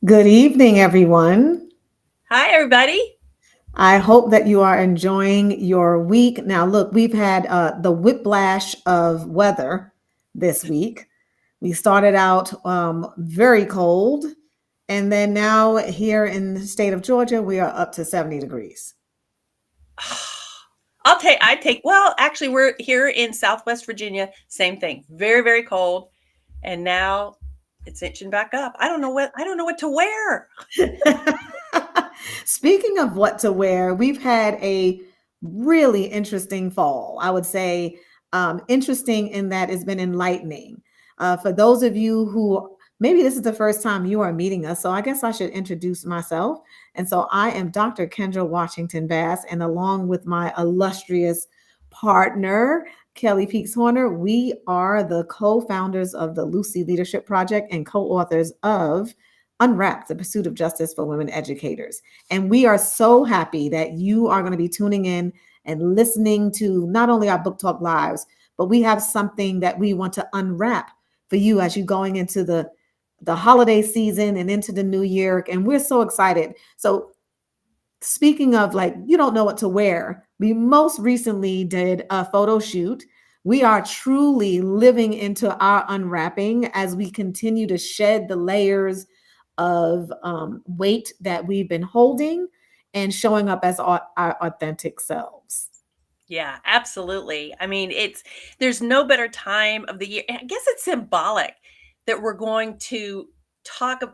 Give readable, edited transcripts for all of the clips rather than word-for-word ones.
Good evening, everyone. Hi, everybody. I hope that you are enjoying your week. Now, look, we've had the whiplash of weather this week. We started out very cold, and then now here in the state of Georgia, we are up to 70 degrees. Well, actually, we're here in Southwest Virginia. Same thing. Very, very cold. And now it's itching back up. I don't know what to wear. Speaking of what to wear, we've had a really interesting fall. I would say interesting in that it's been enlightening. For those of you who maybe this is the first time you are meeting us, so I guess I should introduce myself. And so I am Dr. Kendra Washington Bass, and along with my illustrious partner, Kelly Peaks Horner, we are the co founders of the Lucy Leadership Project and co authors of Unwrap, the Pursuit of Justice for Women Educators. And we are so happy that you are going to be tuning in and listening to not only our Book Talk Lives, but we have something that we want to unwrap for you as you're going into the holiday season and into the new year. And we're so excited. So speaking of like, you don't know what to wear, we most recently did a photo shoot. We are truly living into our unwrapping as we continue to shed the layers of weight that we've been holding and showing up as our authentic selves. Yeah, absolutely. I mean, there's no better time of the year. I guess it's symbolic that we're going to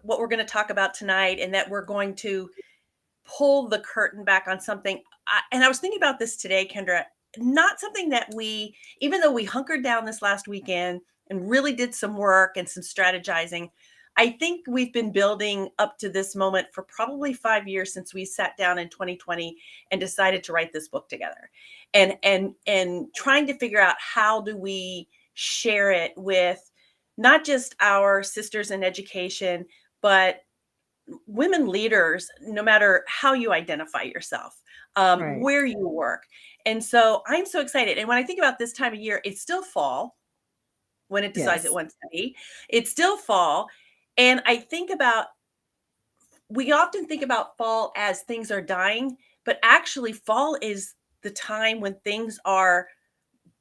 what we're going to talk about tonight, and that we're going to pull the curtain back on something. And I was thinking about this today, Kendra. Not something that even though we hunkered down this last weekend and really did some work and some strategizing, I think we've been building up to this moment for probably 5 years since we sat down in 2020 and decided to write this book together, and trying to figure out how do we share it with not just our sisters in education, but women leaders, no matter how you identify yourself, Right. where you work. And so I'm so excited. And when I think about this time of year, it's still fall when it decides it Yes. wants to be. It's still fall. And we often think about fall as things are dying, but actually, fall is the time when things are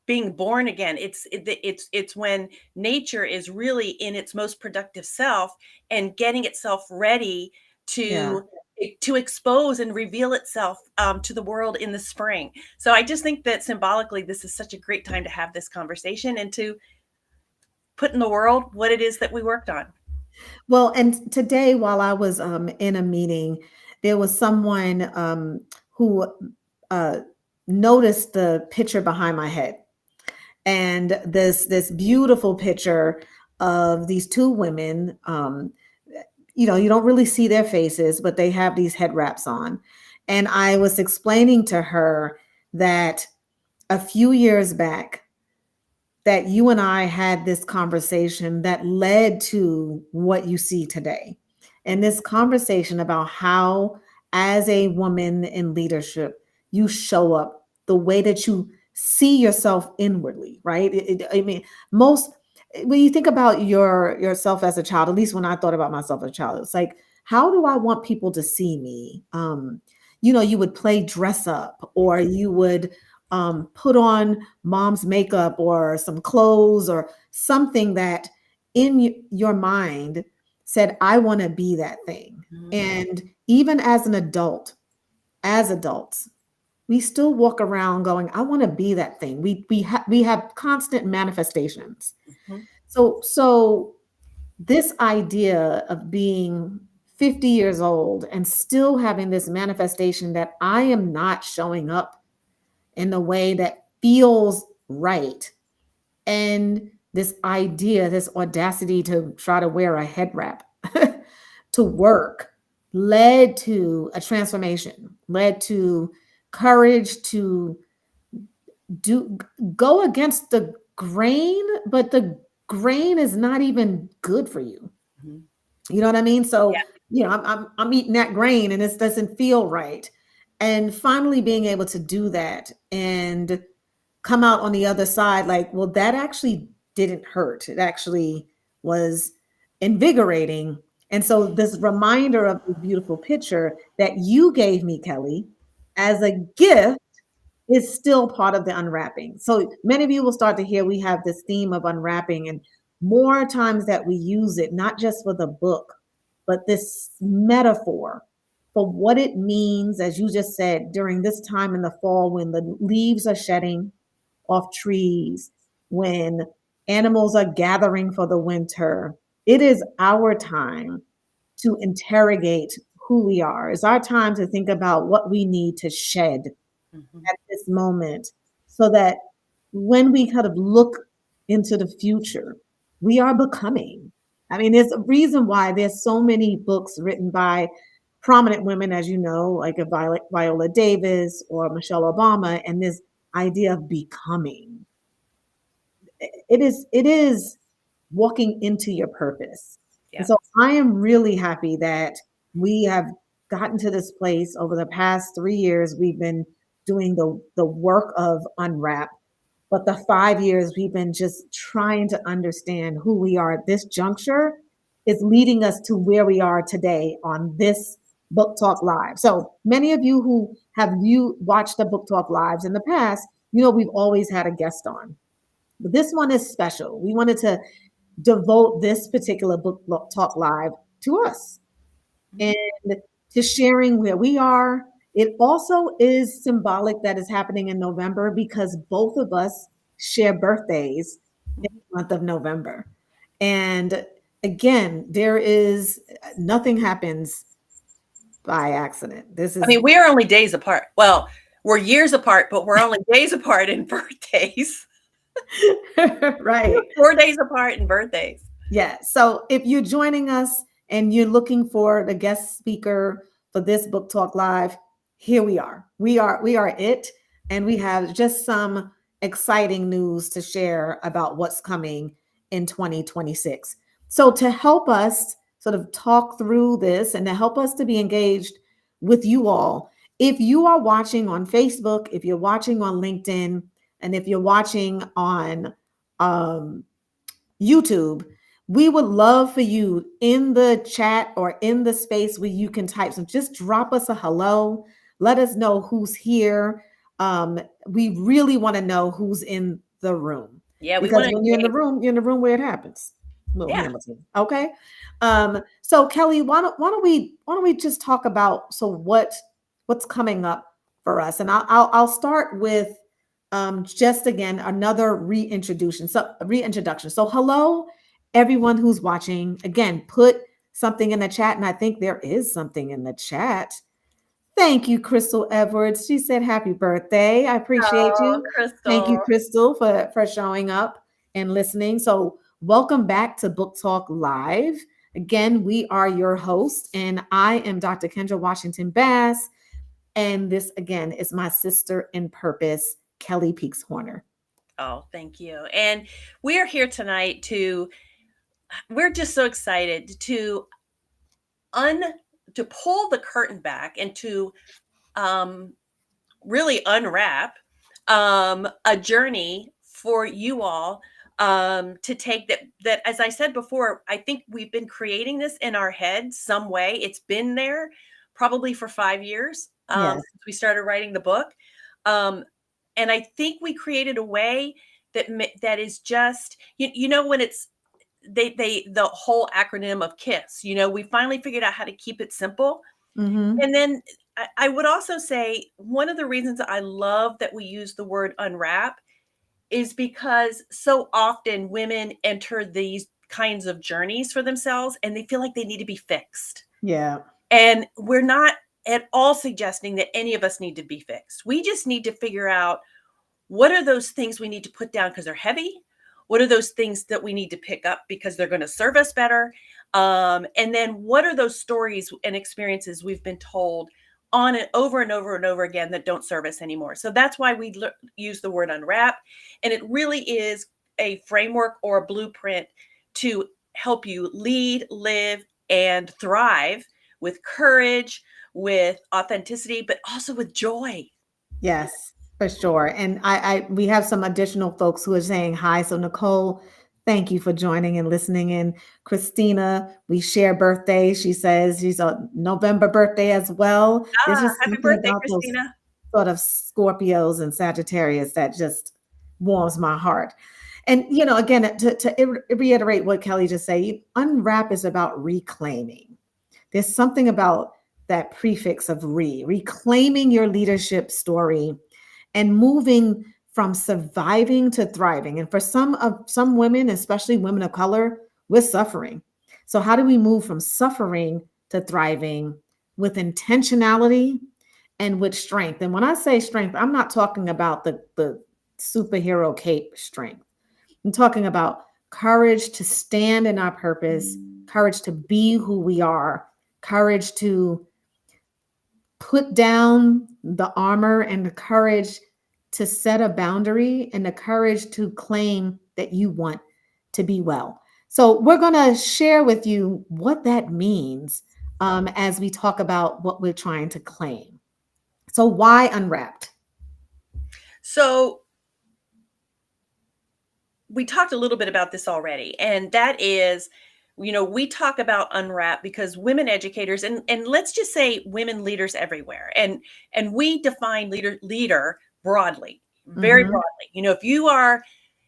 being born again. It's when nature is really in its most productive self and getting itself ready Yeah. to expose and reveal itself to the world in the spring. So I just think that symbolically, this is such a great time to have this conversation and to put in the world what it is that we worked on. Well, and today, while I was in a meeting, there was someone who uh, noticed the picture behind my head, and this beautiful picture of these two women. You don't really see their faces, but they have these head wraps on, and I was explaining to her that a few years back that you and I had this conversation that led to what you see today. And this conversation about how, as a woman in leadership, you show up, the way that you see yourself inwardly, right? I mean, most when you think about yourself as a child, at least when I thought about myself as a child, it's like, how do I want people to see me? You would play dress up, or you would put on mom's makeup or some clothes or something that in your mind said, I want to be that thing. Mhm. And even as an adult, as adults, we still walk around going, I want to be that thing. We have constant manifestations. Mhm. So this idea of being 50 years old and still having this manifestation that I am not showing up in the way that feels right. And this idea, this audacity to try to wear a head wrap to work led to a transformation, led to courage to do go against the grain, but the grain is not even good for you. Mhm. You know what I mean? So, Yeah. I'm eating that grain and it doesn't feel right. And finally being able to do that and come out on the other side like, well, that actually didn't hurt. It actually was invigorating. And so this reminder of this beautiful picture that you gave me, Kelly, as a gift is still part of the unwrapping. So many of you will start to hear we have this theme of unwrapping, and more times that we use it, not just for the book, but this metaphor for what it means, as you just said, during this time in the fall when the leaves are shedding off trees, when animals are gathering for the winter. It is our time to interrogate who we are. It's our time to think about what we need to shed Mhm. at this moment so that when we kind of look into the future, we are becoming. I mean, there's a reason why there's so many books written by prominent women, as you know, like a Viola Davis or Michelle Obama, and this idea of becoming. It is walking into your purpose. And Yeah. so I am really happy that we have gotten to this place over the past 3 years. We've been doing the work of Unwrap, but the 5 years we've been just trying to understand who we are at this juncture is leading us to where we are today on this Book Talk Live. So many of you who have watched the Book Talk Lives in the past, we've always had a guest on. But this one is special. We wanted to devote this particular Book Talk Live to us and Mhm. to sharing where we are. It also is symbolic that is happening in November because both of us share birthdays in Mhm. the month of November. And again, nothing happens by accident. This I is mean, we are only days apart. Well, we're years apart, but we're only days apart in birthdays. We're right. 4 days apart in birthdays. Yeah. So if you're joining us and you're looking for the guest speaker for this Book Talk Live, here we are. We are it, and we have just some exciting news to share about what's coming in 2026. So to help us sort of talk through this and to help us to be engaged with you all, if you are watching on Facebook, if you're watching on LinkedIn, and if you're watching on um, YouTube, we would love for you in the chat or in the space where you can type some, just drop us a hello. Let us know who's here. We really want to know who's in the room Yeah, we because wanna when engage. you're in the room where it happens. Little Yeah. Hamilton. Okay. So Kelly, why don't we just talk about what's coming up for us? And I'll start with just again another reintroduction. So hello, everyone who's watching. Again, put something in the chat, and I think there is something in the chat. Thank you, Crystal Edwards. She said happy birthday. I appreciate Oh, you. Thank you, Crystal. Crystal, for showing up and listening. So welcome back to Book Talk Live. Again, we are your host, and I am Dr. Kendra Washington Bass. And this again is my sister in purpose, Kelly Peaks Horner. Oh, thank you. And we are here tonight we're just so excited un to pull the curtain back and to um really unwrap a journey for you all to take that as I said before, I think we've been creating this in our head some way. It's been there probably for 5 years Yes. since we started writing the book. Um, and I think we created a way that is just when it's the whole acronym of KISS, we finally figured out how to keep it simple. Mm-hmm. And then I would also say one of the reasons I love that we use the word unwrap is because so often women enter these kinds of journeys for themselves and they feel like they need to be fixed. Yeah. And we're not at all suggesting that any of us need to be fixed. We just need to figure out what are those things we need to put down because they're heavy? What are those things that we need to pick up because they're going to serve us better? And then what are those stories and experiences we've been told on and over and over again that don't serve us anymore? So that's why we use the word unwrap. And it really is a framework or a blueprint to help you lead, live, and thrive with courage, with authenticity, but also with joy. Yes, for sure. And we have some additional folks who are saying hi. So Nicole, Thank you for joining and listening in. Christina, we share birthdays. She says she's a November birthday as well. There's Ah, just happy something birthday, about those Christina. sort of Scorpios and Sagittarius that just warms my heart. And, again, to reiterate what Kelly just said, unwrap is about reclaiming. There's something about that prefix of reclaiming your leadership story and moving from surviving to thriving. And for some women, especially women of color, we're suffering. So how do we move from suffering to thriving with intentionality and with strength? And when I say strength, I'm not talking about the superhero cape strength. I'm talking about courage to stand in our purpose, courage to be who we are, courage to put down the armor, and the courage to set a boundary, and the courage to claim that you want to be well. So, we're going to share with you what that means as we talk about what we're trying to claim. So, why unwrapped? So we talked a little bit about this already, and that is, we talk about unwrap because women educators, and let's just say women leaders everywhere, and we define leader broadly, very Mm-hmm. broadly.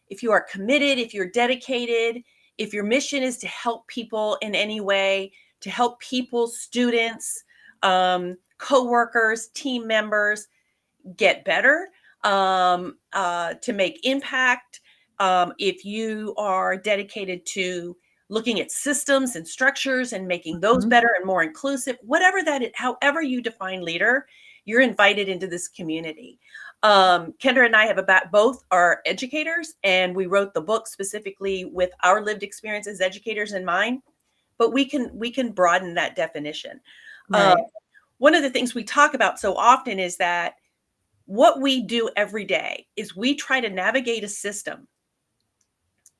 If you are committed, if you're dedicated, if your mission is to help people in any way, to help people, students, co-workers, team members get better, to make impact, if you are dedicated to looking at systems and structures and making those Mm-hmm. better and more inclusive, whatever that is, however you define leader, you're invited into this community. Kendra and I have about both are educators, and we wrote the book specifically with our lived experience as educators in mind. But we can broaden that definition. Uh, Right. One of the things we talk about so often is that what we do every day is we try to navigate a system.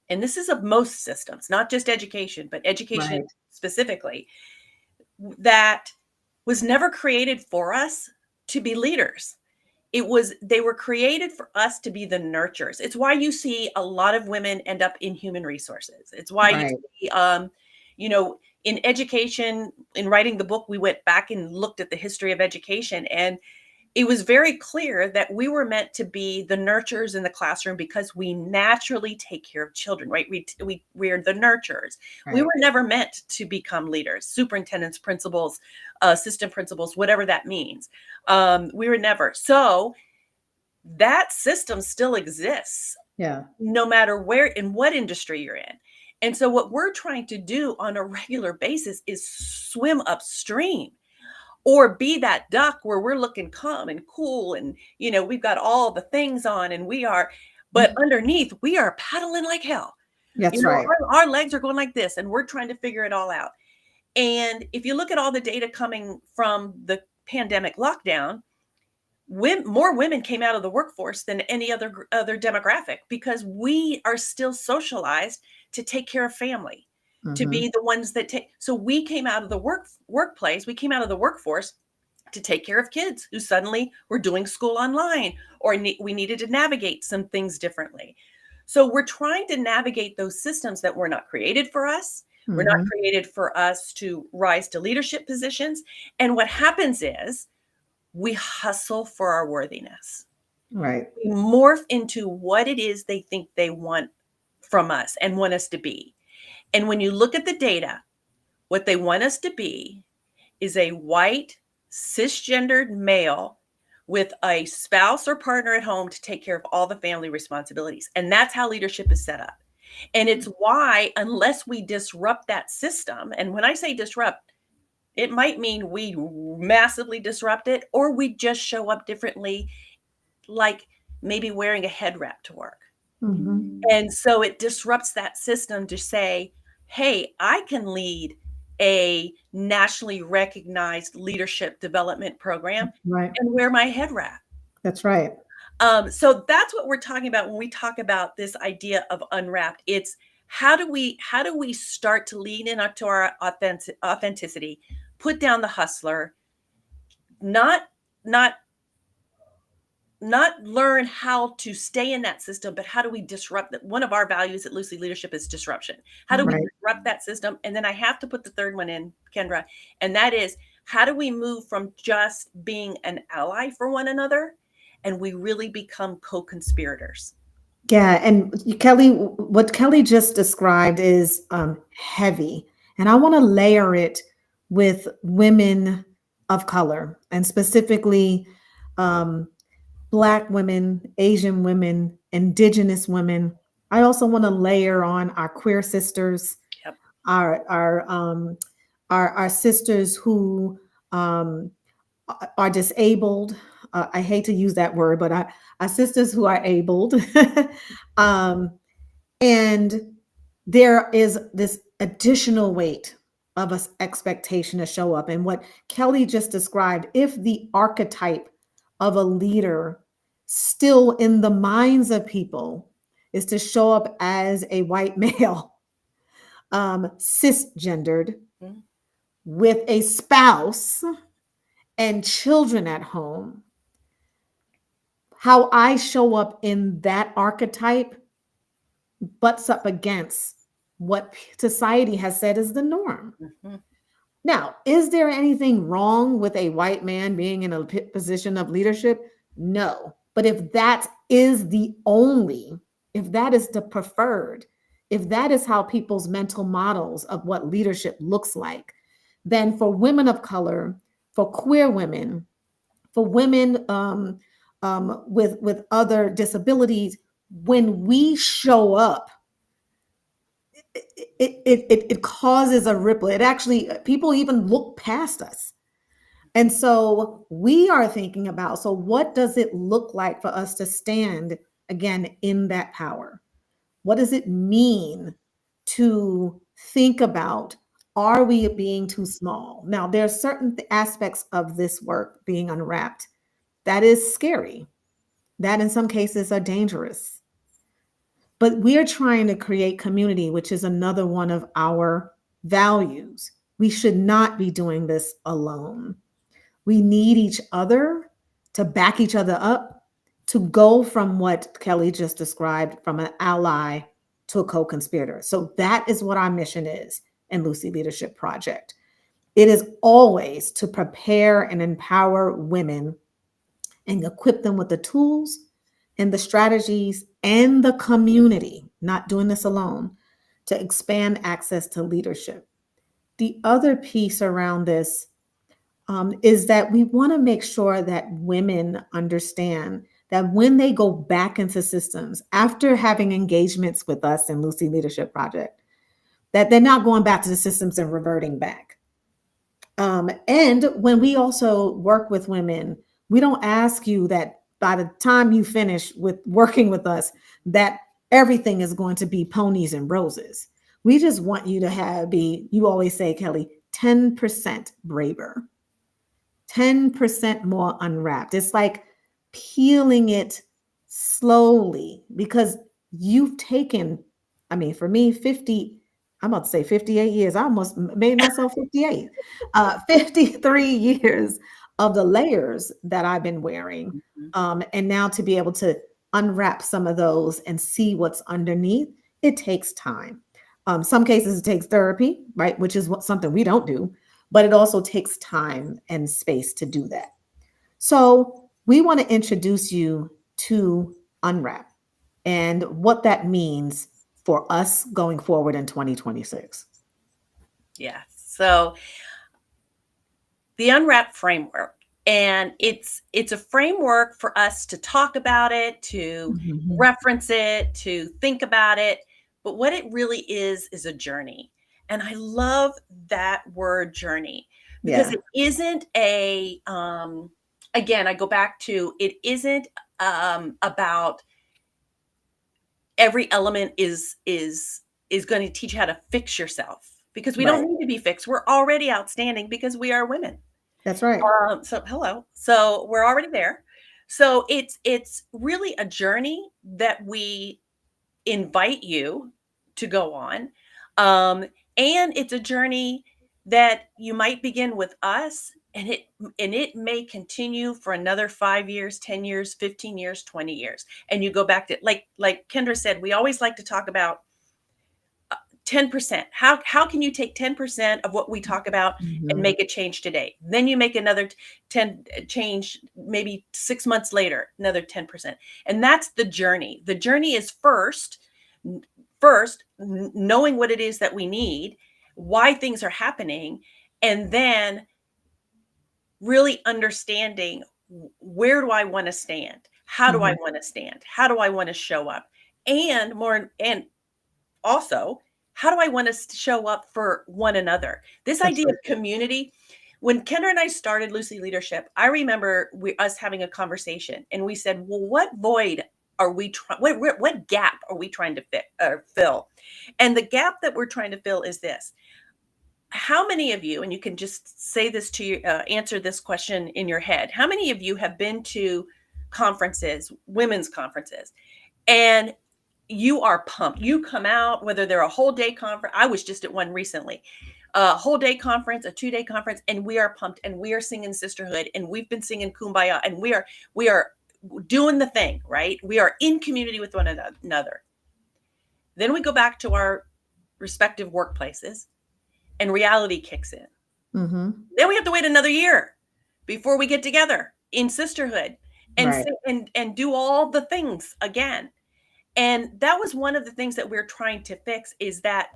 And this is of most systems, not just education, but education Right. specifically, that was never created for us to be leaders. They were created for us to be the nurturers. It's why you see a lot of women end up in human resources. It's why you Right. see, in education, in writing the book, we went back and looked at the history of education, and it was very clear that we were meant to be the nurturers in the classroom because we naturally take care of children, right? We're the nurturers. We were Right. never meant to become leaders, superintendents, principals, assistant principals, whatever that means. We were never. So that system still exists Yeah. no matter where, in what industry you're in. And so what we're trying to do on a regular basis is swim upstream, or be that duck where we're looking calm and cool, and we've got all the things on, and but underneath we are paddling like hell. That's right. Our legs are going like this, and we're trying to figure it all out. And if you look at all the data coming from the pandemic lockdown, more women came out of the workforce than any other demographic, because we are still socialized to take care of family, to Mm-hmm. be the ones that take. So we came out of the workplace, we came out of the workforce to take care of kids who suddenly were doing school online, or we needed to navigate some things differently. So we're trying to navigate those systems that were not created for us. We're not Mm-hmm. created for us to rise to leadership positions. And what happens is we hustle for our worthiness. Right. We morph into what it is they think they want from us and want us to be. And when you look at the data, what they want us to be is a white, cisgendered male with a spouse or partner at home to take care of all the family responsibilities. And that's how leadership is set up. And it's why, unless we disrupt that system, and when I say disrupt, it might mean we massively disrupt it, or we just show up differently, like maybe wearing a head wrap to work. Mm-hmm. And so it disrupts that system to say, hey, I can lead a nationally recognized leadership development program Right. and wear my head wrap. That's right. So that's what we're talking about when we talk about this idea of unwrapped. It's how do we start to lean into our authenticity, put down the hustler, not not not learn how to stay in that system, but how do we disrupt that? One of our values at Lucy Leadership is disruption. How do we Right. disrupt that system? And then I have to put the third one in, Kendra, and that is, how do we move from just being an ally for one another and we really become co-conspirators? Yeah, and Kelly, what Kelly just described is heavy, and I want to layer it with women of color, and specifically um, Black women, Asian women, Indigenous women. I also want to layer on our queer sisters, Yep. our our um, our sisters who um, are disabled. I hate to use that word, but our sisters who are abled. um, and there is this additional weight of an expectation to show up. And what Kelly just described, if the archetype of a leader still in the minds of people is to show up as a white male, cisgendered, Mhm. with a spouse and children at home, how I show up in that archetype butts up against what society has said is the norm. Mhm. Now, is there anything wrong with a white man being in a position of leadership? No. But if that is the only, if that is the preferred, if that is how people's mental models of what leadership looks like, then for women of color, for queer women, for women with other disabilities, when we show up, it causes a ripple. It actually, people even look past us. And so we are thinking about, so what does it look like for us to stand again in that power? What does it mean to think about, are we being too small? Now, there are certain aspects of this work being unwrapped that is scary, that in some cases are dangerous. But we're trying to create community, which is another one of our values. We should not be doing this alone. We need each other to back each other up, to go from what Kelly just described, from an ally to a co conspirator. So that is what our mission is in Lucy Leadership Project. It is always to prepare and empower women and equip them with the tools and the strategies and the community, not doing this alone, to expand access to leadership. The other piece around this is that we want to make sure that women understand that when they go back into systems after having engagements with us in Lucy Leadership Project, that they're not going back to the systems and reverting back. And when we also work with women, we don't ask you that by the time you finish with working with us, that everything is going to be ponies and roses. We just want you to you always say, Kelly, 10% braver, 10% more unwrapped. It's like peeling it slowly because you've taken, I mean, for me, 50, I'm about to say 58 years. I almost made myself 58. 53 years of the layers that I've been wearing. Mhm. And now to be able to unwrap some of those and see what's underneath, it takes time. Some cases it takes therapy, right? Which is something we don't do, but it also takes time and space to do that. So we want to introduce you to Unwrap and what that means for us going forward in 2026. Yeah. So the Unwrap Framework, and it's a framework for us to talk about it, to Mhm. reference it, to think about it. But what it really is a journey. And I love that word journey because Yeah, it isn't a again, I go back to, it isn't about every element is going to teach you how to fix yourself, because we don't right. need to be fixed. We're already outstanding because we are women. That's right. So hello. So we're already there. So it's really a journey that we invite you to go on. Um, and it's a journey that you might begin with us, and it may continue for another 5 years, 10 years, 15 years, 20 years. And you go back to, like Kendra said, we always like to talk about 10%. How can you take 10% of what we talk about and Mhm. make a change today? Then you make another 10 change maybe 6 months later, another 10%. And that's the journey. The journey is first knowing what it is that we need, why things are happening, and then really understanding, where do I want to stand? How do I Mhm. want to stand? How do I want to show up? And also, how do I want to show up for one another? This That's idea of right. community, when Kendra and I started Lucy Leadership, I remember us having a conversation, and we said, well, what void are we trying, what gap are we trying to fill? And the gap that we're trying to fill is this: how many of you, and you can just say this to you, answer this question in your head, how many of you have been to conferences, women's conferences, and you are pumped? You come out, whether they're a whole day conference. I was just at one recently, a whole day conference, a 2 day conference, and we are pumped, and we are singing sisterhood, and we've been singing kumbaya, and we are doing the thing, right? We are in community with one another. Then we go back to our respective workplaces, and reality kicks in. Mhm. Then we have to wait another year before we get together in sisterhood and Right. sit and do all the things again. And that was one of the things that we're trying to fix, is that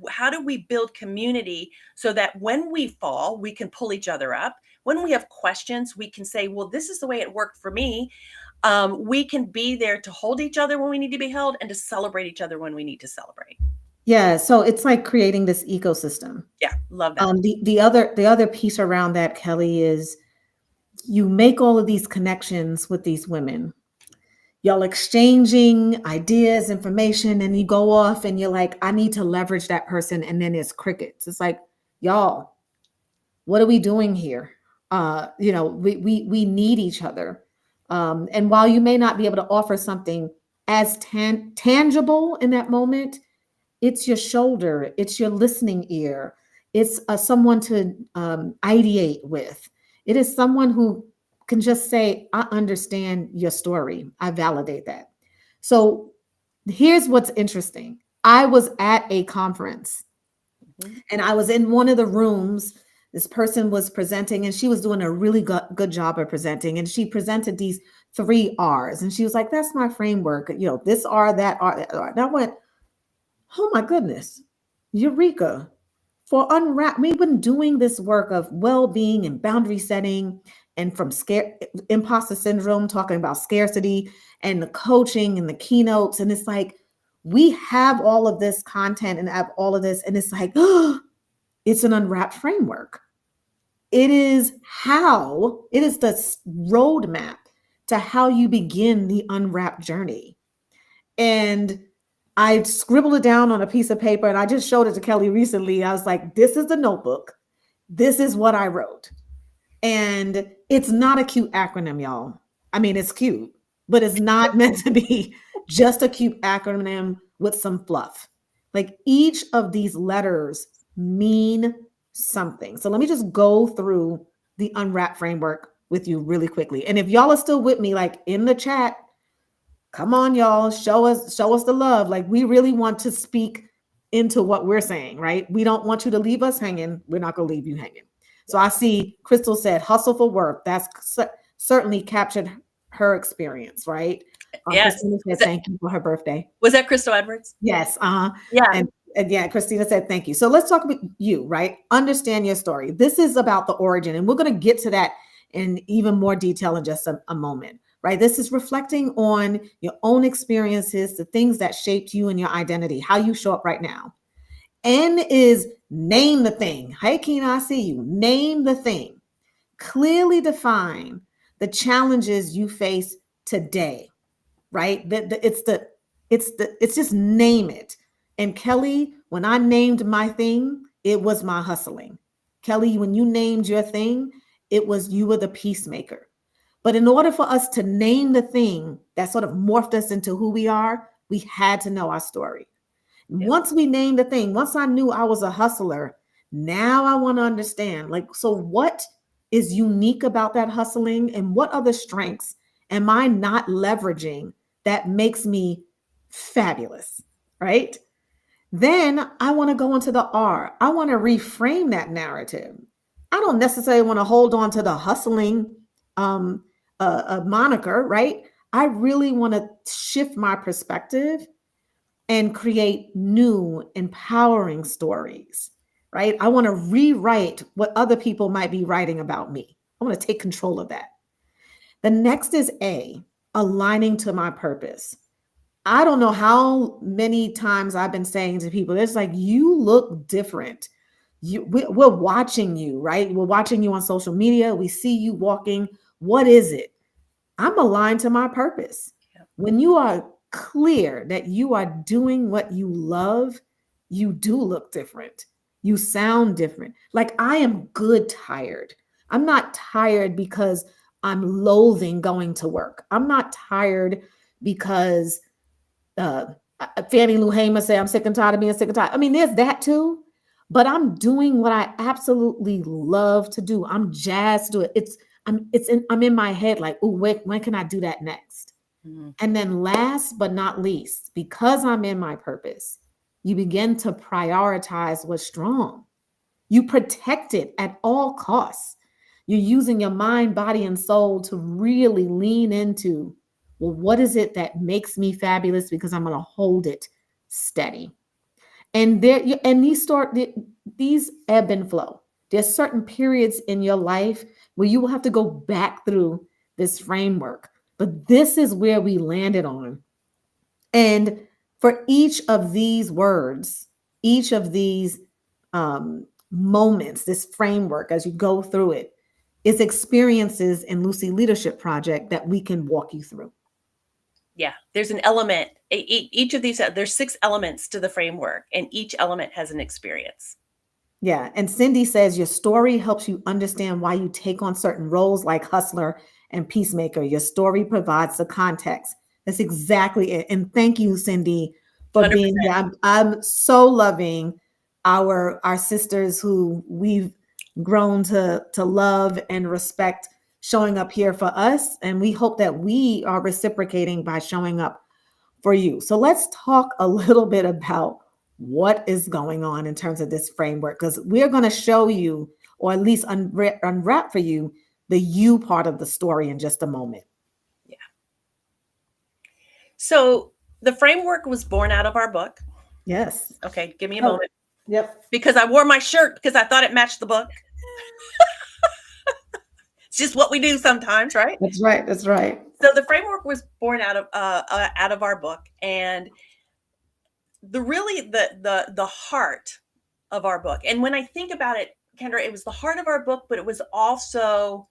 how do we build community so that when we fall, we can pull each other up? When we have questions, we can say, well, this is the way it worked for me. We can be there to hold each other when we need to be held, and to celebrate each other when we need to celebrate. Yeah, so it's like creating this ecosystem. Yeah, love that. The other piece around that, Kelly, is you make all of these connections with these women. Y'all exchanging ideas, information, and you go off and you're like, I need to leverage that person, and then it's crickets. It's like, y'all, what are we doing here? We need each other. And while you may not be able to offer something as tangible in that moment, it's your shoulder, it's your listening ear, it's someone to ideate with. It is someone who can just say, I understand your story, I validate that. So here's what's interesting. I was at a conference, Mhm. and I was in one of the rooms. This person was presenting, and she was doing a really good job of presenting. And she presented these 3 R's. And she was like, that's my framework. This R, that R, that R. And I went, oh my goodness, Eureka. For Unwrap, we've been doing this work of well-being and boundary setting, and from imposter syndrome, talking about scarcity, and the coaching and the keynotes. And it's like, we have all of this content and have all of this. And it's like, oh, it's an unwrapped framework. It is the roadmap to how you begin the unwrapped journey. And I scribbled it down on a piece of paper, and I just showed it to Kelly recently. I was like, this is the notebook. This is what I wrote. And it's not a cute acronym, y'all. I mean, it's cute, but it's not meant to be just a cute acronym with some fluff. Like, each of these letters mean something. So let me just go through the Unwrap framework with you really quickly. And if y'all are still with me, like in the chat, come on, y'all, show us the love. Like, we really want to speak into what we're saying, right? We don't want you to leave us hanging. We're not going to leave you hanging. So I see Crystal said hustle for work. That's certainly captured her experience, right? Yes. Christina said thank you for her birthday. Was that Crystal Edwards? Yes. Yeah. And yeah, Christina said thank you. So let's talk about you, right? Understand your story. This is about the origin, and we're going to get to that in even more detail in just a moment, right? This is reflecting on your own experiences, the things that shaped you and your identity, how you show up right now. N is name the thing. Hey, Keena, I see you. Name the thing. Clearly define the challenges you face today, right? It's just name it. And Kelly, when I named my thing, it was my hustling. Kelly, when you named your thing, it was you were the peacemaker. But in order for us to name the thing that sort of morphed us into who we are, we had to know our story. Yep. Once we named the thing, once I knew I was a hustler, now I want to understand, like, so what is unique about that hustling, and what other strengths am I not leveraging that makes me fabulous, right? Then I want to go into the R. I want to reframe that narrative. I don't necessarily want to hold on to the hustling um, moniker, right? I really want to shift my perspective and create new, empowering stories, right? I want to rewrite what other people might be writing about me. I want to take control of that. The next is A, aligning to my purpose. I don't know how many times I've been saying to people, it's like, you look different. We're watching you, right? We're watching you on social media. We see you walking. What is it? I'm aligned to my purpose. Yeah. When you are clear that you are doing what you love, you do look different. You sound different. Like, I am good tired. I'm not tired because I'm loathing going to work. I'm not tired because uh, Fannie Lou Hamer say, I'm sick and tired of being sick and tired. I mean, there's that too, but I'm doing what I absolutely love to do. I'm jazzed to do it. I'm in my head like, oh, when can I do that next? Mhm. And then last but not least, because I'm in my purpose, you begin to prioritize what's strong. You protect it at all costs. You're using your mind, body, and soul to really lean into, well, what is it that makes me fabulous? Because I'm going to hold it steady. And these ebb and flow. There's certain periods in your life where you will have to go back through this framework. But this is where we landed on. And for each of these words, each of these moments, this framework, as you go through it, is experiences in Lucy Leadership Project that we can walk you through. Yeah, there's an element. Each of these, there's 6 elements to the framework, and each element has an experience. Yeah. And Cindy says your story helps you understand why you take on certain roles like hustler and peacemaker. Your story provides the context. That's exactly it. And thank you, Cindy, for being 100%. here. I'm so loving our sisters who we've grown to love and respect showing up here for us. And we hope that we are reciprocating by showing up for you. So let's talk a little bit about what is going on in terms of this framework, because we're going to show you, or at least unwrap for you, the you part of the story in just a moment. Yeah. So the framework was born out of our book. Yes. Okay, give me a Oh, moment. yep. Because I wore my shirt because I thought it matched the book. It's just what we do sometimes, right? That's right. That's right. So the framework was born out of our book, and the heart of our book. And when I think about it, Kendra, it was the heart of our book, but it was also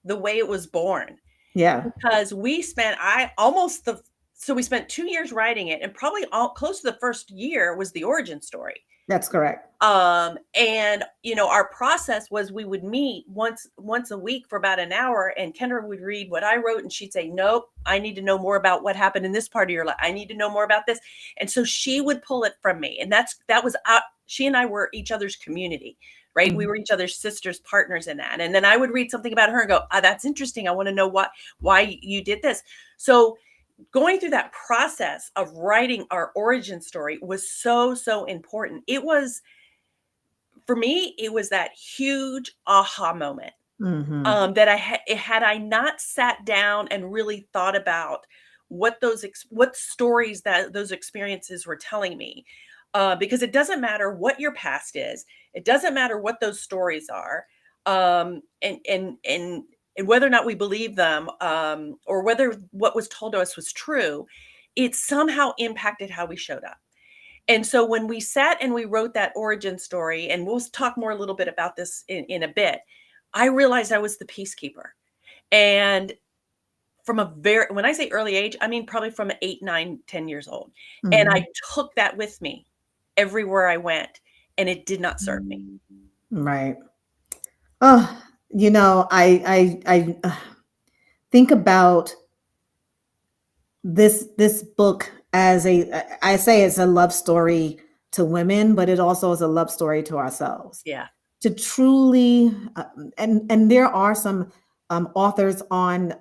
the way it was born, Yeah, because we spent I almost the so we spent 2 years writing it, and probably all close to the first year was the origin story. that's correct. And our process was we would meet once a week for about an hour, and Kendra would read what I wrote, and she'd say, nope, I need to know more about what happened in this part of your life. I need to know more about this. And so she would pull it from me. And that was she and I were each other's community, right? We Mhm. were each other's sisters, partners in that. And then I would read something about her and go, that's interesting. I want to know why you did this. So going through that process of writing our origin story was so important. It was, for me, it was that huge aha moment, Mhm. that had I not sat down and really thought about what stories that those experiences were telling me, because it doesn't matter what your past is, it doesn't matter what those stories are, and whether or not we believe them, or whether what was told to us was true, it somehow impacted how we showed up. And so when we sat and we wrote that origin story, and we'll talk more a little bit about this in a bit, I realized I was the peacekeeper. And from when I say early age, I mean probably from 8, 9, 10 years old. And Mhm. I took that with me everywhere I went, and it did not serve me. Right. Oh, I think about this book as I say it's a love story to women, but it also is a love story to ourselves, Yeah. to truly, and there are some authors on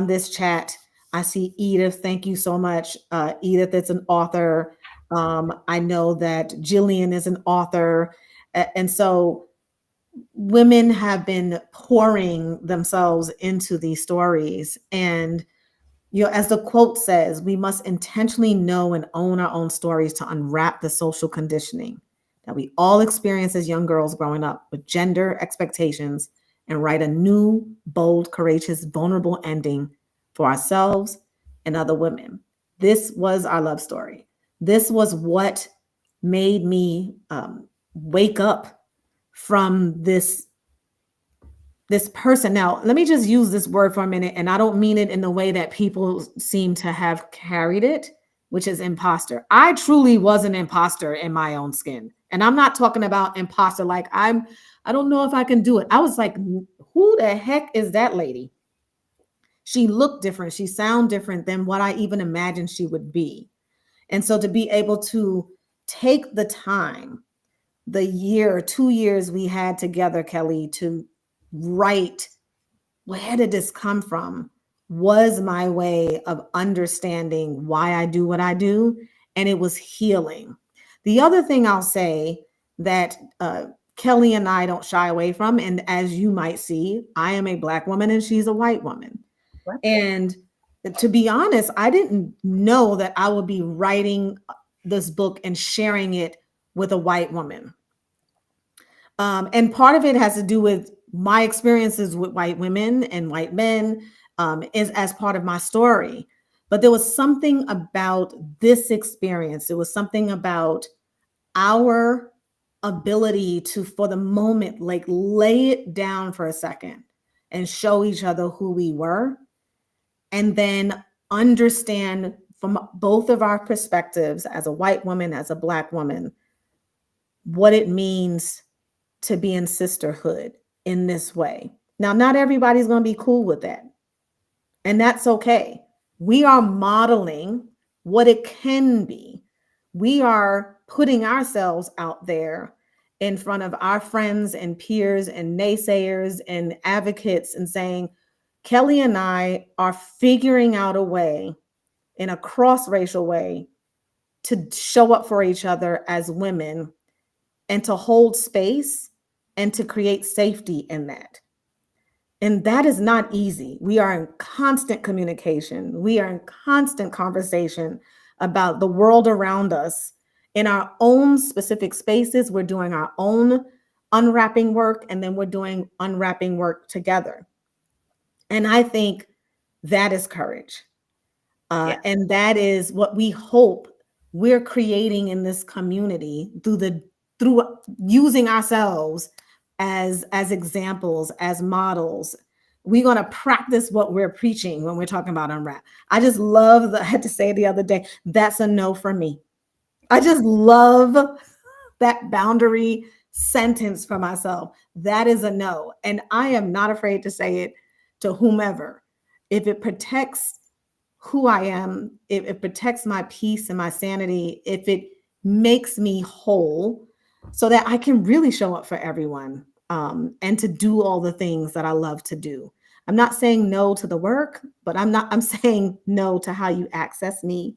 this chat. I see Edith. Thank you so much, Edith. It's an author. I know that Jillian is an author, and so women have been pouring themselves into these stories. And as the quote says, we must intentionally know and own our own stories to unwrap the social conditioning that we all experience as young girls growing up with gender expectations and write a new, bold, courageous, vulnerable ending for ourselves and other women. This was our love story. This was what made me wake up from this person. Now, let me just use this word for a minute, and I don't mean it in the way that people seem to have carried it, which is imposter. I truly was an imposter in my own skin. And I'm not talking about imposter like I don't know if I can do it. I was like, who the heck is that lady? She looked different. She sounded different than what I even imagined she would be. And so to be able to take the time, the year, 2 years we had together, Kelly, to write where did this come from was my way of understanding why I do what I do. And it was healing. The other thing I'll say that Kelly and I don't shy away from, and as you might see, I am a Black woman and she's a white woman. Right. And to be honest, I didn't know that I would be writing this book and sharing it with a white woman. And part of it has to do with my experiences with white women and white men, is as part of my story. But there was something about this experience. It was something about our ability to, for the moment, like lay it down for a second and show each other who we were, and then understand from both of our perspectives as a white woman, as a Black woman, what it means to be in sisterhood in this way. Now, not everybody's going to be cool with that, and that's okay. We are modeling what it can be. We are putting ourselves out there in front of our friends and peers and naysayers and advocates and saying, Kelly and I are figuring out a way, in a cross-racial way, to show up for each other as women and to hold space and to create safety in that. And that is not easy. We are in constant communication. We are in constant conversation about the world around us. In our own specific spaces, we're doing our own unwrapping work, and then we're doing unwrapping work together. And I think that is courage. Yeah. And that is what we hope we're creating in this community through using ourselves as examples, as models. We're going to practice what we're preaching when we're talking about unwrap. I just love I had to say the other day, that's a no for me. I just love that boundary sentence for myself. That is a no. And I am not afraid to say it to whomever. If it protects who I am, if it protects my peace and my sanity, if it makes me whole so that I can really show up for everyone, and to do all the things that I love to do. I'm not saying no to the work, but I'm saying no to how you access me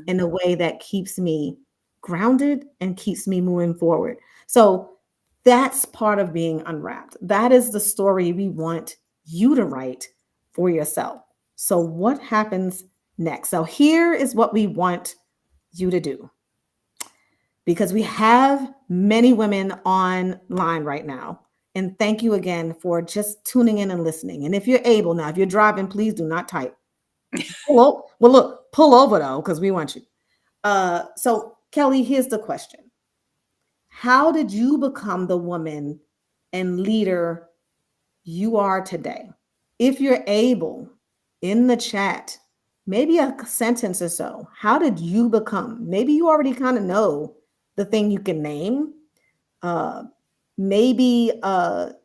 in a way that keeps me grounded and keeps me moving forward. So that's part of being unwrapped. That is the story we want you to write for yourself. So, what happens next? So, here is what we want you to do, because we have many women online right now. And thank you again for just tuning in and listening. And if you're able now, if you're driving, please do not type. Well, look, pull over though, because we want you. So, Kelly, here's the question. How did you become the woman and leader you are today? If you're able, in the chat, maybe a sentence or so. How did you become? Maybe you already kind of know the thing you can name. Uh, maybe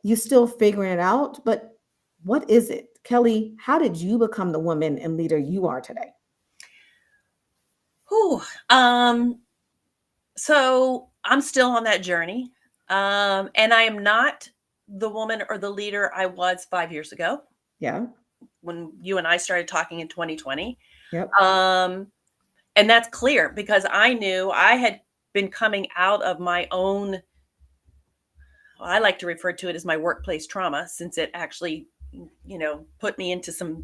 you're still figuring it out, but what is it? Kelly, how did you become the woman and leader you are today? Whew. So I'm still on that journey. And I am not the woman or the leader I was 5 years ago Yeah. when you and I started talking in 2020. Yep. Um, and that's clear because I knew I had been coming out of my own, I like to refer to it as my workplace trauma, since it actually, put me into some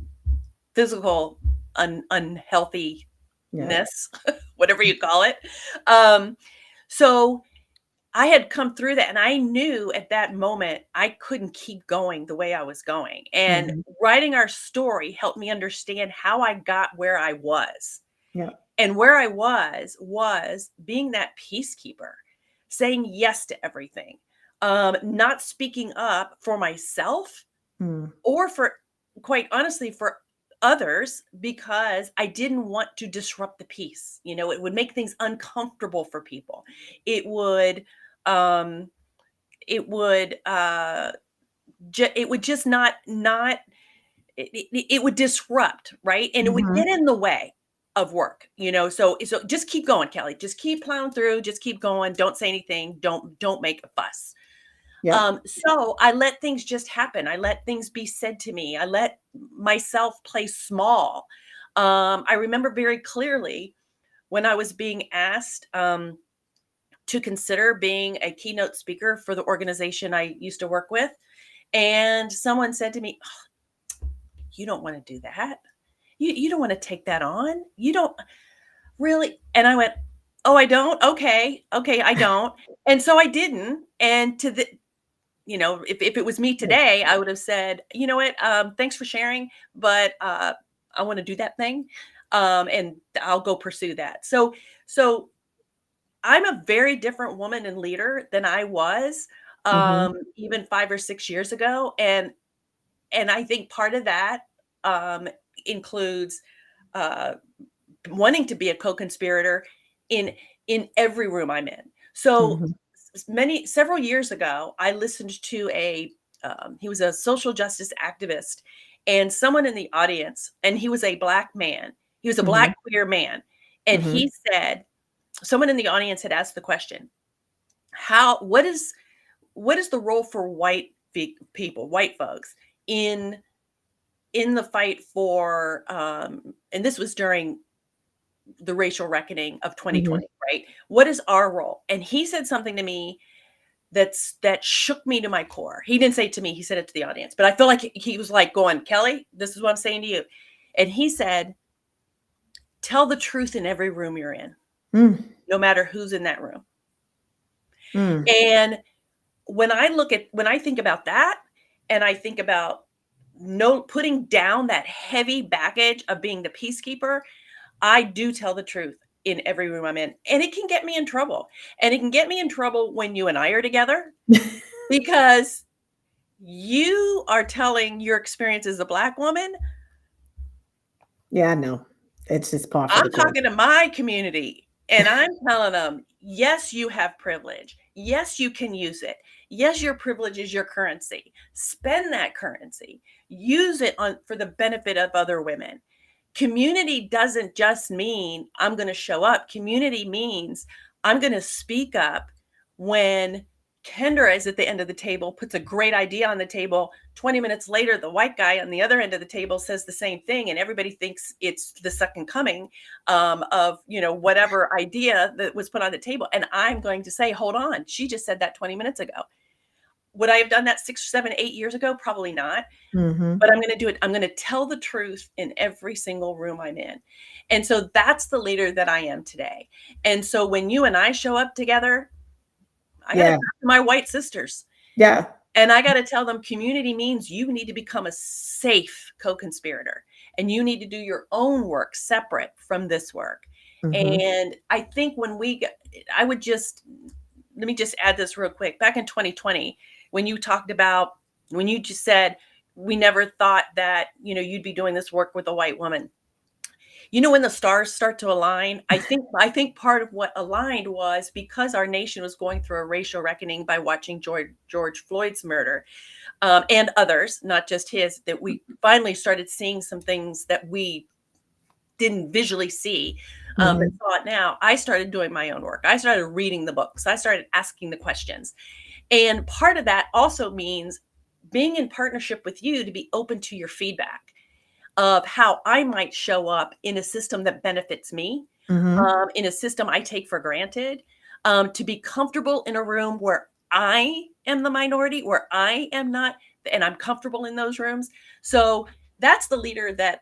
physical unhealthiness, Yeah. whatever you call it. Um, so I had come through that and I knew at that moment I couldn't keep going the way I was going. And Mhm. writing our story helped me understand how I got where I was. Yeah. And where I was being that peacekeeper, saying yes to everything, not speaking up for myself Mm. or for, quite honestly, for others because I didn't want to disrupt the peace. It would make things uncomfortable for people. It would, um, it would, it would just not it would disrupt, right? And it would Mhm. get in the way of work, so just keep going, Kelly. Just keep plowing through, just keep going. Don't say anything. Don't make a fuss. Yep. So I let things just happen. I let things be said to me. I let myself play small. I remember very clearly when I was being asked to consider being a keynote speaker for the organization I used to work with. And someone said to me, "You don't want to do that. You don't want to take that on. You don't really." And I went, "Oh, I don't? Okay. Okay, I don't." And so I didn't. And if it was me Yeah. today, I would have said, "You know what? Thanks for sharing, but I want to do that thing. And I'll go pursue that." So I'm a very different woman and leader than I was Mhm. even 5 or 6 years ago. And I think part of that um, includes uh, wanting to be a co-conspirator in in every room I'm in. So Mhm. several years ago, I listened to he was a social justice activist, and someone in the audience, and he was a black man. He was a black Mhm. queer man, and Mhm. he said, someone in the audience had asked the question, how what is the role for people, white folks, in the fight for and this was during the racial reckoning of Mhm. 2020, right? What is our role? And he said something to me that shook me to my core. He didn't say it to me, he said it to the audience. But I feel like he was like going, "Kelly, this is what I'm saying to you." And he said, "Tell the truth in every room you're in, Mm. no matter who's in that room." Mm. And when I think about that, and I think about no putting down that heavy baggage of being the peacekeeper, I do tell the truth in every room I'm in. And it can get me in trouble. And it can get me in trouble when you and I are together because you are telling your experience as a black woman. Yeah, I know. It's just par for I'm the course. talking to my community and I'm telling them, yes, you have privilege. Yes, you can use it. Yes, your privilege is your currency. Spend that currency. Use it for the benefit of other women. Community doesn't just mean I'm going to show up. Community means I'm going to speak up when Kendra is at the end of the table, puts a great idea on the table. 20 minutes later, the white guy on the other end of the table says the same thing, and everybody thinks it's the second coming of whatever idea that was put on the table. And I'm going to say, hold on, she just said that 20 minutes ago. Would I have done that 6, 7, 8 years ago? Probably not. Mhm. But I'm going to do it. I'm going to tell the truth in every single room I'm in. And so that's the leader that I am today. And so when you and I show up together, I got to Yeah. talk to my white sisters Yeah. and I got to tell them community means you need to become a safe co conspirator and you need to do your own work separate from this work. Mhm. And I think I would just, let me just add this real quick. Back in 2020, when you talked about, when you just said, we never thought that, you'd be doing this work with a white woman. When the stars start to align, I think part of what aligned was because our nation was going through a racial reckoning by watching George Floyd's murder, and others, not just his, that we finally started seeing some things that we didn't visually see, but Mhm. saw it now. I started doing my own work. I started reading the books. I started asking the questions. And part of that also means being in partnership with you to be open to your feedback of how I might show up in a system that benefits me, Mm-hmm. in a system I take for granted, to be comfortable in a room where I am the minority, where I am not, and I'm comfortable in those rooms. So that's the leader that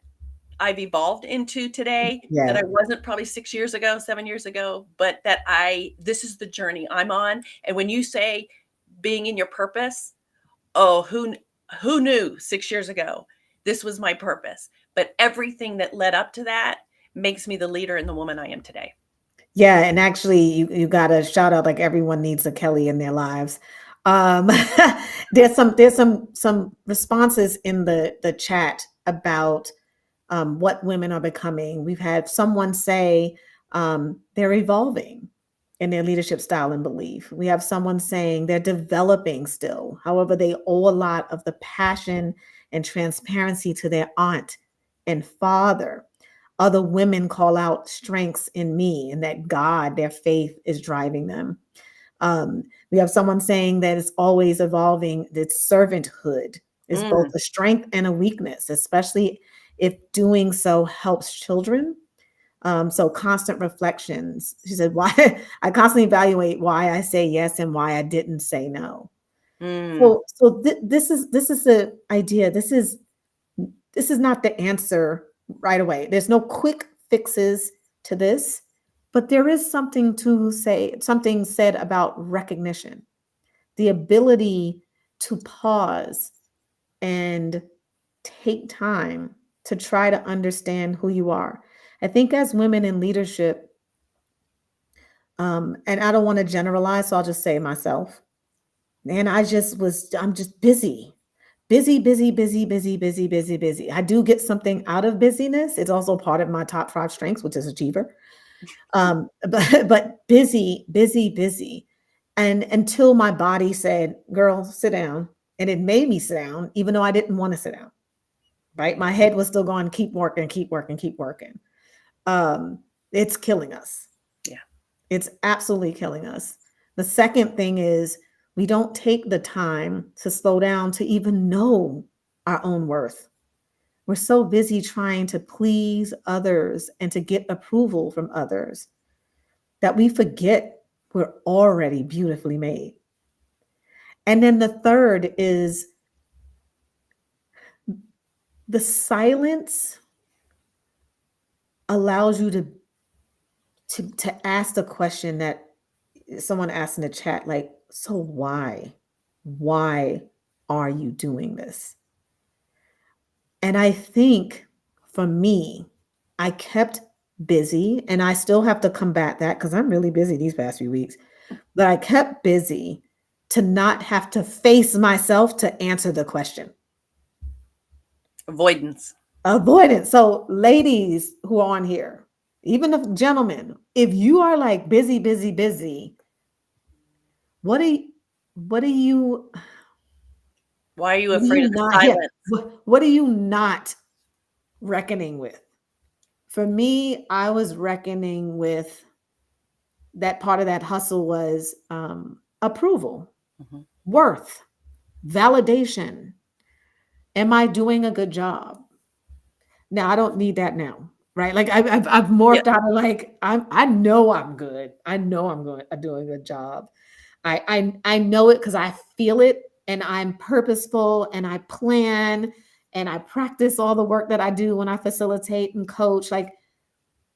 I've evolved into today that Yeah. I wasn't probably 6 years ago, 7 years ago, but that this is the journey I'm on. And when you say being in your purpose, oh, who knew 6 years ago this was my purpose? But everything that led up to that makes me the leader and the woman I am today. Yeah, and actually you got to shout out like everyone needs a Kelly in their lives. Um there's some responses in the chat about what women are becoming. We've had someone say they're evolving in their leadership style and belief. We have someone saying they're developing still. However, they owe a lot of the passion and transparency to their aunt and father. Other women call out strengths in me and that God, their faith is driving them. We have someone saying that it's always evolving, that servanthood is both Mm, a strength and a weakness, especially if doing so helps children. So constant reflections. She said, why I constantly evaluate why I say yes and why I didn't say no. mm, So this is the idea. This is not the answer right away. There's no quick fixes to this, but there is something said about recognition, the ability to pause and take time to try to understand who you are. I think as women in leadership, and I don't want to generalize, so I'll just say myself. And I'm just busy, busy, busy, busy, busy, busy, busy, busy. I do get something out of busyness. It's also part of my top five strengths, which is achiever. But busy, busy, busy. And until my body said, girl, sit down. And it made me sit down, even though I didn't want to sit down. Right. My head was still going, keep working, keep working, keep working. Um, it's killing us. yeah. It's absolutely killing us. The second thing is we don't take the time to slow down to even know our own worth. We're so busy trying to please others and to get approval from others that we forget we're already beautifully made. And then the third is the silence allows you to ask the question that someone asked in the chat, like, so why are you doing this? And I think for me, I kept busy and I still have to combat that because I'm really busy these past few weeks, but I kept busy to not have to face myself to answer the question. Avoidance. Avoidance. So ladies who are on here, even the gentlemen, if you are like busy, busy, busy, what do you, what do you Why are you what are afraid you of the not, yeah, silence? what are you not reckoning with? For me, I was reckoning with that part of that hustle was approval, Mhm. worth, validation. Am I doing a good job? Now I don't need that now, right? Like I've Yeah. morphed out of like I know I'm good. I know I'm doing a good job. I know it because I feel it, and I'm purposeful, and I plan, and I practice all the work that I do when I facilitate and coach. Like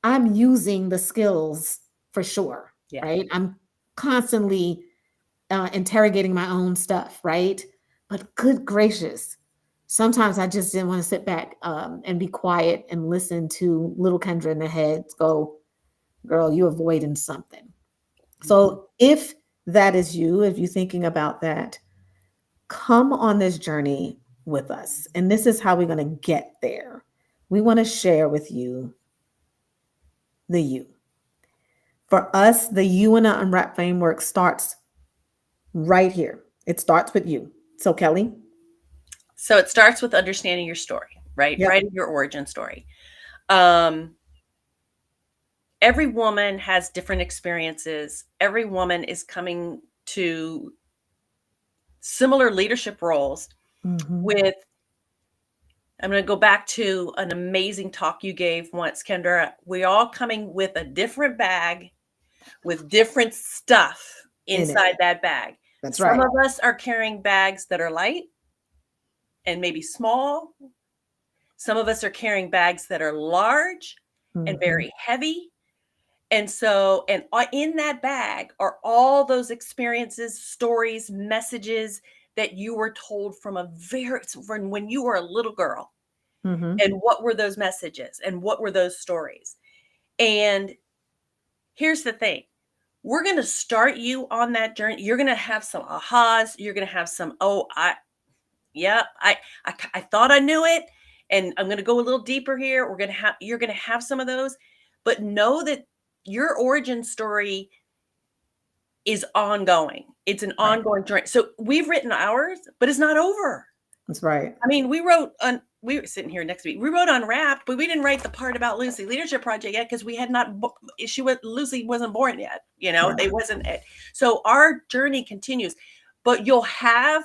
I'm using the skills for sure, Yeah. right? I'm constantly interrogating my own stuff, right? But good gracious, sometimes I just didn't want to sit back and be quiet and listen to little Kendra in the head go, girl, you're avoiding something. Mhm. So if that is you, if you're thinking about that, come on this journey with us. And this is how we're going to get there. We want to share with you the you. For us, the you in the Unwrap framework starts right here. It starts with you. So, Kelly, So it starts with understanding your story, right? yep, Writing your origin story. Um, every woman has different experiences. Every woman is coming to similar leadership roles Hmm. with, I'm going to go back to an amazing talk you gave once, Kendra. We all coming with a different bag with different stuff In it. inside that bag. That's Some right. of us are carrying bags that are light and maybe small. Some of us are carrying bags that are large and Hmm. very heavy. And so, and in that bag are all those experiences, stories, messages that you were told from when you were a little girl. Hmm. And what were those messages and what were those stories? And here's the thing, we're going to start you on that journey. You're going to have some ahas. You're going to have some, oh, yeah, I thought I knew it. And I'm going to go a little deeper here. You're going to have some of those, but know that your origin story is ongoing. It's an Right. ongoing journey. So we've written ours, but it's not over. That's right. I mean, we were sitting here next week. We wrote Unwrapped, but we didn't write the part about Lucy Leadership Project yet because we had not. Lucy wasn't born yet. Right. They wasn't it. So our journey continues, but you'll have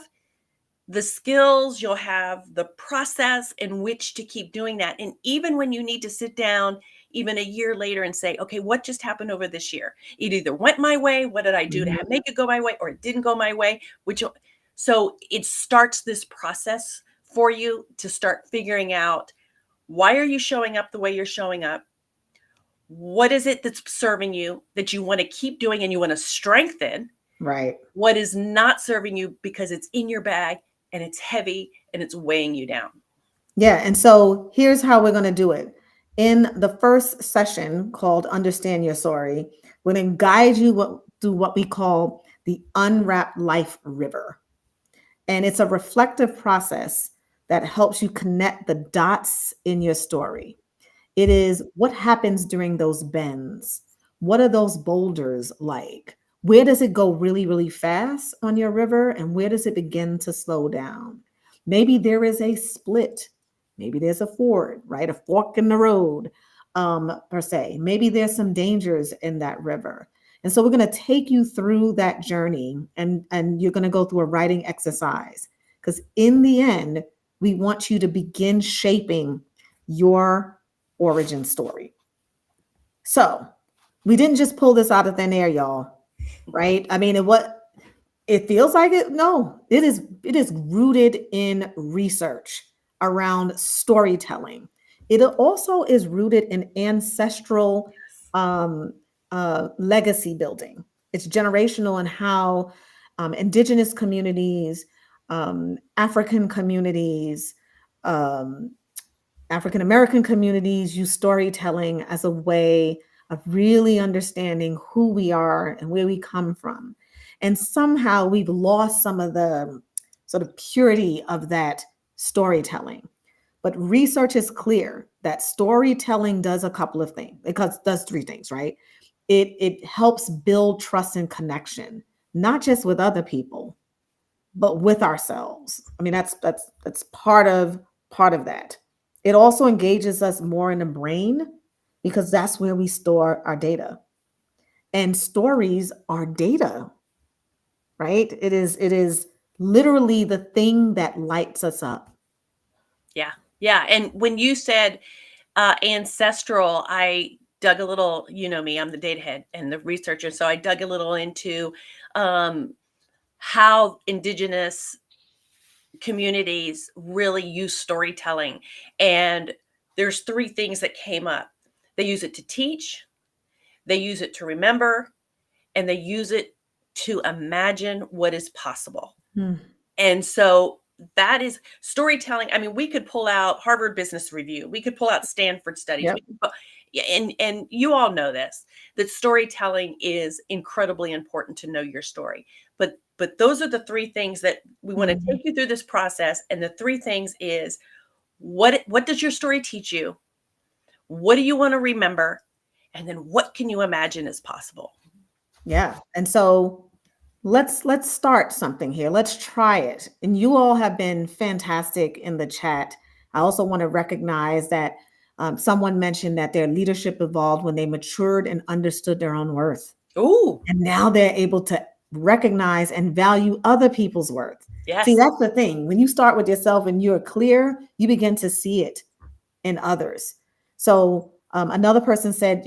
the skills, you'll have the process in which to keep doing that. And even when you need to sit down, even a year later, and say, okay, what just happened over this year? It either went my way. What did I do to Mhm. make it go my way, or it didn't go my way? So it starts this process for you to start figuring out, why are you showing up the way you're showing up? What is it that's serving you that you want to keep doing and you want to strengthen? Right. What is not serving you because it's in your bag and it's heavy and it's weighing you down? Yeah. And so here's how we're going to do it. In the first session called Understand Your Story, we're going to guide you through what we call the Unwrap Life River. And it's a reflective process that helps you connect the dots in your story. It is what happens during those bends. What are those boulders like? Where does it go really, really fast on your river? And where does it begin to slow down? Maybe there is a split. Maybe there's a ford, right? A fork in the road, per se. Maybe there's some dangers in that river. And so we're going to take you through that journey, and you're going to go through a writing exercise. Because in the end, we want you to begin shaping your origin story. So we didn't just pull this out of thin air, y'all, right? I mean, what it feels like it. No, it is rooted in research around storytelling. It also is rooted in ancestral um, legacy building. It's generational in how indigenous communities, African communities, um, African American communities use storytelling as a way of really understanding who we are and where we come from. And somehow we've lost some of the sort of purity of that storytelling. But research is clear that storytelling does a couple of things. It does three things, right? It helps build trust and connection, not just with other people, but with ourselves. I mean, that's part of that. It also engages us more in the brain because that's where we store our data. And stories are data, right? It is literally the thing that lights us up. Yeah. Yeah. And when you said ancestral, I dug a little, you know me, I'm the data head and the researcher. So I dug a little into um, how indigenous communities really use storytelling. And there's three things that came up. They use it to teach, they use it to remember, and they use it to imagine what is possible. Hmm. And so that is storytelling. I mean, we could pull out Harvard Business Review, we could pull out Stanford studies, Yep. we could yeah, and you all know this, that storytelling is incredibly important to know your story. But those are the three things that we want to Mhm. take you through this process. And the three things is, what does your story teach you? What do you want to remember? And then what can you imagine is possible? Yeah. And so let's start something here. Let's try it. And you all have been fantastic in the chat. I also want to recognize that someone mentioned that their leadership evolved when they matured and understood their own worth. Ooh, And now they're able to recognize and value other people's worth. See, Yes. that's the thing. When you start with yourself and you're clear, you begin to see it in others. So another person said,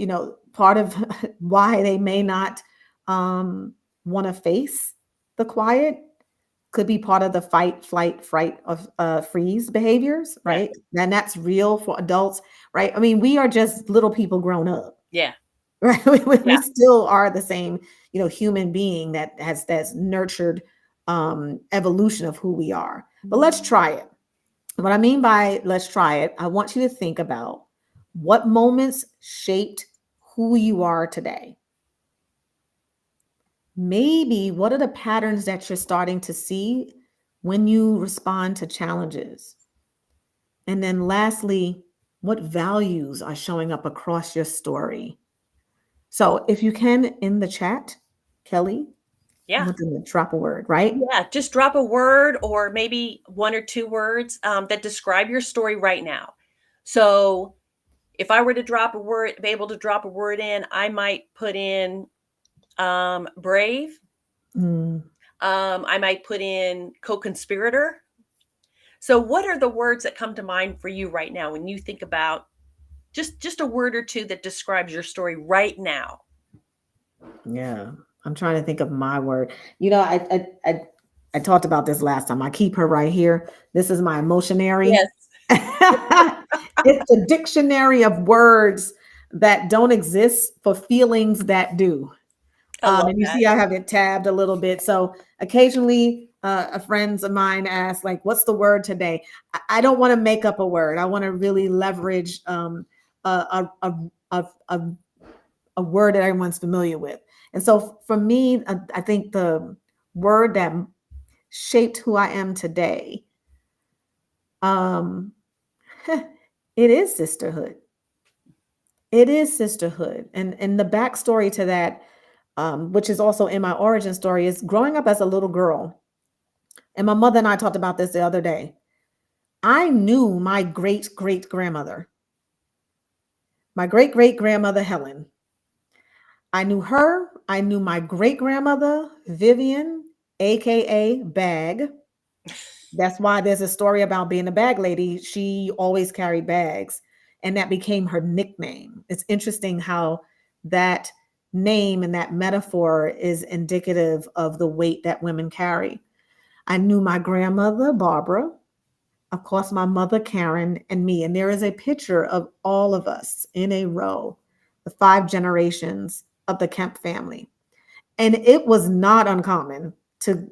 part of why they may not want to face the quiet could be part of the fight, flight, fright of freeze behaviors, Right. right? And that's real for adults, right? I mean, we are just little people grown up, Yeah. right? We Yeah. still are the same, human being that's nurtured evolution of who we are. But let's try it. What I mean by let's try it, I want you to think about what moments shaped who you are today. Maybe what are the patterns that you're starting to see when you respond to challenges? And then lastly, what values are showing up across your story? So if you can in the chat, Kelly, I Yeah. want them to drop a word, right? Yeah. Just drop a word or maybe one or two words that describe your story right now. So if I were to drop a word, be able to drop a word in, I might put in brave. Mm, I might put in co-conspirator. So what are the words that come to mind for you right now when you think about just a word or two that describes your story right now? yeah. I'm trying to think of my word. I talked about this last time. I keep her right here. This is my emotionary. Yes. It's a dictionary of words that don't exist for feelings that do. I love And you that. see, I have it tabbed a little bit. So occasionally, a friends of mine ask, like, "What's the word today?" I don't want to make up a word. I want to really leverage a, a, a, a, a word that everyone's familiar with. And so for me, I think the word that shaped who I am today, um, it is sisterhood. It is sisterhood. And the backstory to that, which is also in my origin story, is growing up as a little girl. And my mother and I talked about this the other day. I knew my great great grandmother, my great great grandmother Helen. I knew her. I knew my great grandmother Vivian, aka Bag. That's why there's a story about being a bag lady. She always carried bags, and that became her nickname. It's interesting how that name and that metaphor is indicative of the weight that women carry. I knew my grandmother, Barbara, of course, my mother, Karen, and me. And there is a picture of all of us in a row, the 5 generations of the Kemp family. And it was not uncommon to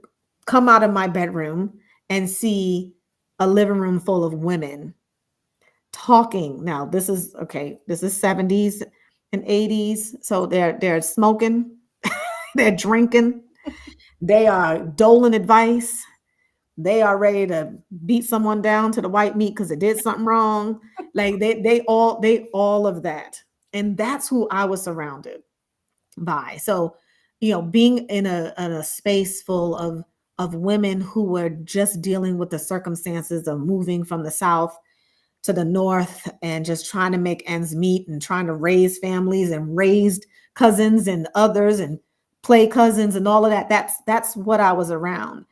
come out of my bedroom and see a living room full of women talking. Now, this is okay, this is 70s and 80s. So they're smoking, they're drinking, they are doling advice, they are ready to beat someone down to the white meat because it did something wrong. Like they all of that. And that's who I was surrounded by. So, being in a space full of women who were just dealing with the circumstances of moving from the South to the North and just trying to make ends meet and trying to raise families and raised cousins and others and play cousins and all of that. That's what I was around.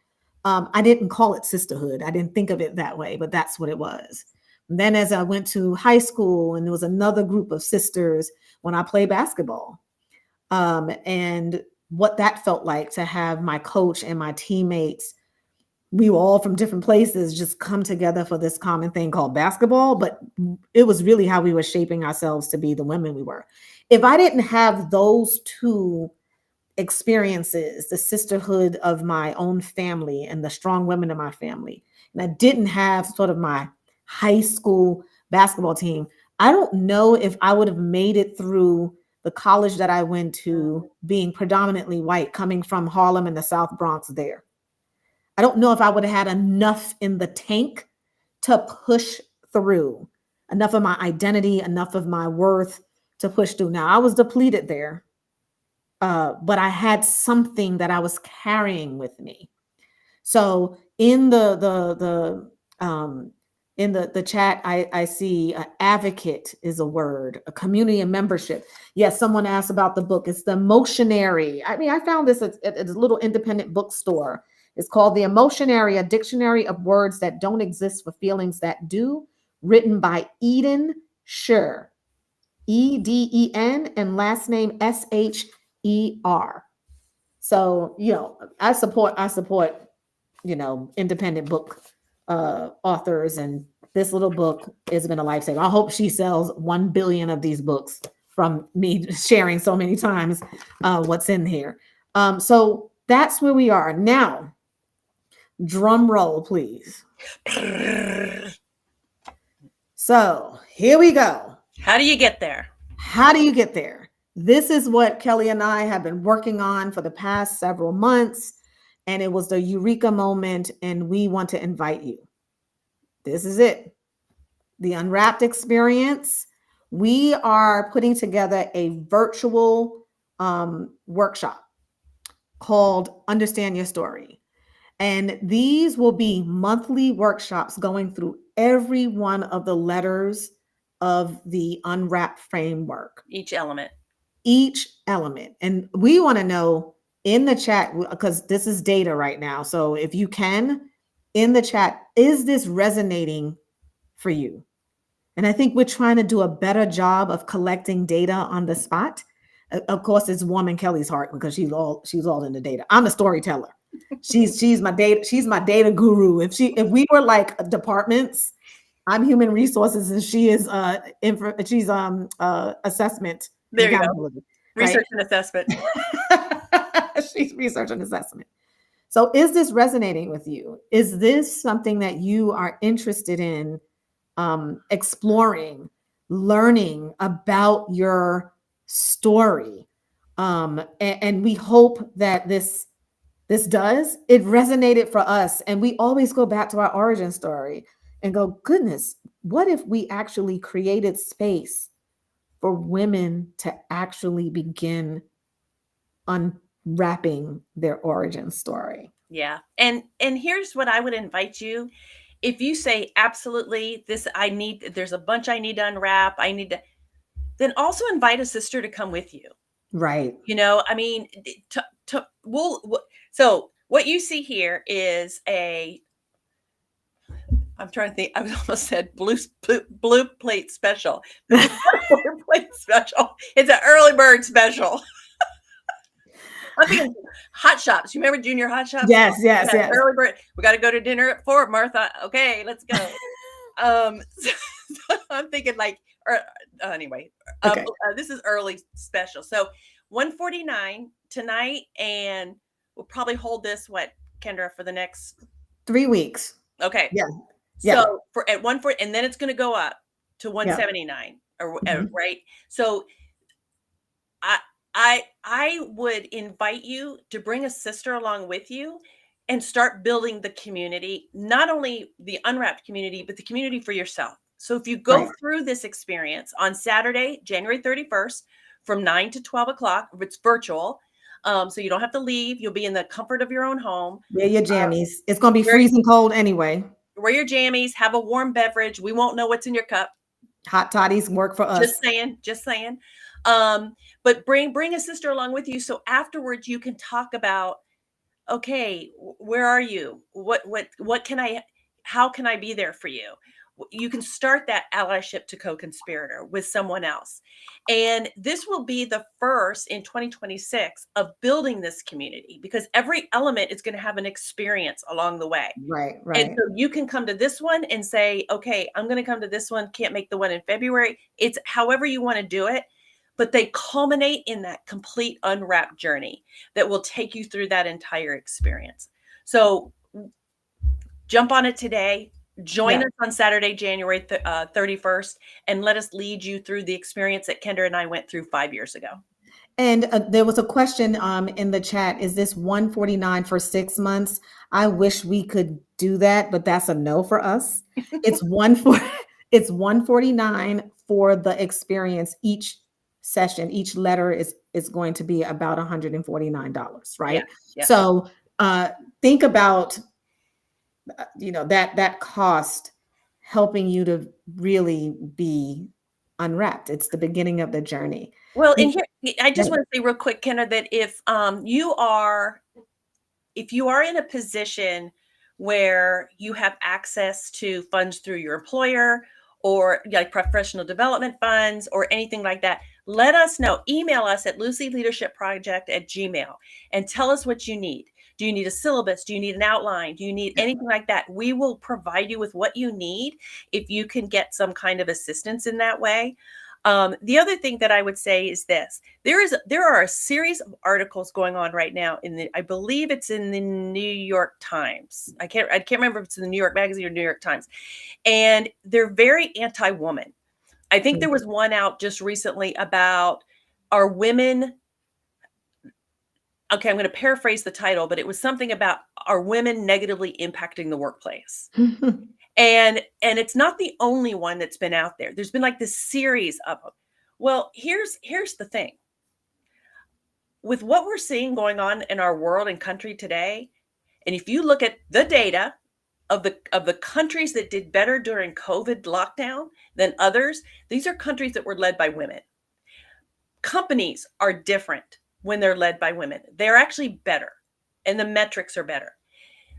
I didn't call it sisterhood. I didn't think of it that way, but that's what it was. And then as I went to high school, and there was another group of sisters when I played basketball, and what that felt like to have my coach and my teammates, we were all from different places, just come together for this common thing called basketball. But it was really how we were shaping ourselves to be the women we were. If I didn't have those two experiences, the sisterhood of my own family and the strong women in my family, and I didn't have sort of my high school basketball team, I don't know if I would have made it through the college that I went to being predominantly white, coming from Harlem and the South Bronx there. I don't know if I would have had enough in the tank to push through, enough of my identity, enough of my worth to push through. Now, I was depleted there, but I had something that I was carrying with me. So in the in the chat, I see advocate is a word, a community and membership. Yes, someone asked about the book. It's the Emotionary. I mean, I found this at a little independent bookstore. It's called The Emotionary, a dictionary of words that don't exist for feelings that do, written by Eden Sher, Eden, and last name Sher. So, I support, independent book authors, and this little book has been a lifesaver. I hope she sells 1 billion of these books from me sharing so many times what's in here. So that's where we are now. Drum roll, please. So here we go. How do you get there? How do you get there? This is what Kelly and I have been working on for the past several months, and it was the eureka moment, and we want to invite you. This is it. The Unwrapped experience. We are putting together a virtual workshop called Understand Your Story. And these will be monthly workshops going through every one of the letters of the Unwrap Framework. Each element. Each element. And we want to know in the chat, because this is data right now. So if you can, in the chat, is this resonating for you? And I think we're trying to do a better job of collecting data on the spot. Of course, it's warming Kelly's heart because she's all in the data. I'm a storyteller. She's my data guru. If we were like departments, I'm human resources and she is assessment. There you go. Research and assessment. She's research and assessment. So is this resonating with you? Is this something that you are interested in exploring, learning about your story? And we hope that this does. It resonated for us. And we always go back to our origin story and go, goodness, what if we actually created space for women to actually begin unwrapping their origin story? Yeah. And here's what I would invite you. If you say, absolutely, there's a bunch I need to unwrap, then also invite a sister to come with you. Right. I mean, so what you see here is I'm trying to think, I almost said blue plate special. Blue plate special. It's an early bird special. I'm thinking hot shops. You remember Junior Hot Shops? Yes. Early bird. We got to go to dinner at 4, Martha. Okay, let's go. So I'm thinking anyway. Okay. This is early special. So $149 tonight, and we'll probably hold this Kendra, for the next 3 weeks. Okay. Yeah. So at $140, and then it's going to go up to $179 right. So I would invite you to bring a sister along with you and start building the community, not only the Unwrapped community, but the community for yourself. So if you go through this experience on Saturday, January 31st, from 9 to 12 o'clock, it's virtual. So you don't have to leave. You'll be in the comfort of your own home. Wear your jammies. It's going to be freezing cold anyway. Wear your jammies. Have a warm beverage. We won't know what's in your cup. Hot toddies work for us. Just saying. But bring a sister along with you. So afterwards you can talk about, okay, where are you? How can I be there for you? You can start that allyship to co-conspirator with someone else. And this will be the first in 2026 of building this community, because every element is going to have an experience along the way. Right. And so you can come to this one and say, okay, I'm going to come to this one. Can't make the one in February. It's however you want to do it. But they culminate in that complete unwrapped journey that will take you through that entire experience. So jump on it today. Join us on Saturday, January 31st, and let us lead you through the experience that Kendra and I went through 5 years ago. And there was a question in the chat. Is this $149 for 6 months? I wish we could do that, but that's a no for us. It's $149 for the experience. Each session, each letter is going to be about $149, right? Yeah. So think about that cost helping you to really be unwrapped. It's the beginning of the journey. Well, and You- here I just want to say real quick, Kendra, that if you are in a position where you have access to funds through your employer or like professional development funds or anything like that, let us know. Email us at lucyleadershipproject@gmail and tell us what you need. Do you need a syllabus? Do you need an outline? Do you need anything like that? We will provide you with what you need if you can get some kind of assistance in that way. The other thing that I would say is this: there are a series of articles going on right now I believe it's in the New York Times. I can't remember if it's in the New York Magazine or New York Times, and they're very anti-woman. I think there was one out just recently about, are women, okay, I'm going to paraphrase the title, but it was something about, are women negatively impacting the workplace? And it's not the only one that's been out there. There's been like this series of them. Well, here's the thing. With what we're seeing going on in our world and country today, and if you look at the data of the countries that did better during COVID lockdown than others, these are countries that were led by women. Companies are different when they're led by women. They're actually better, and the metrics are better.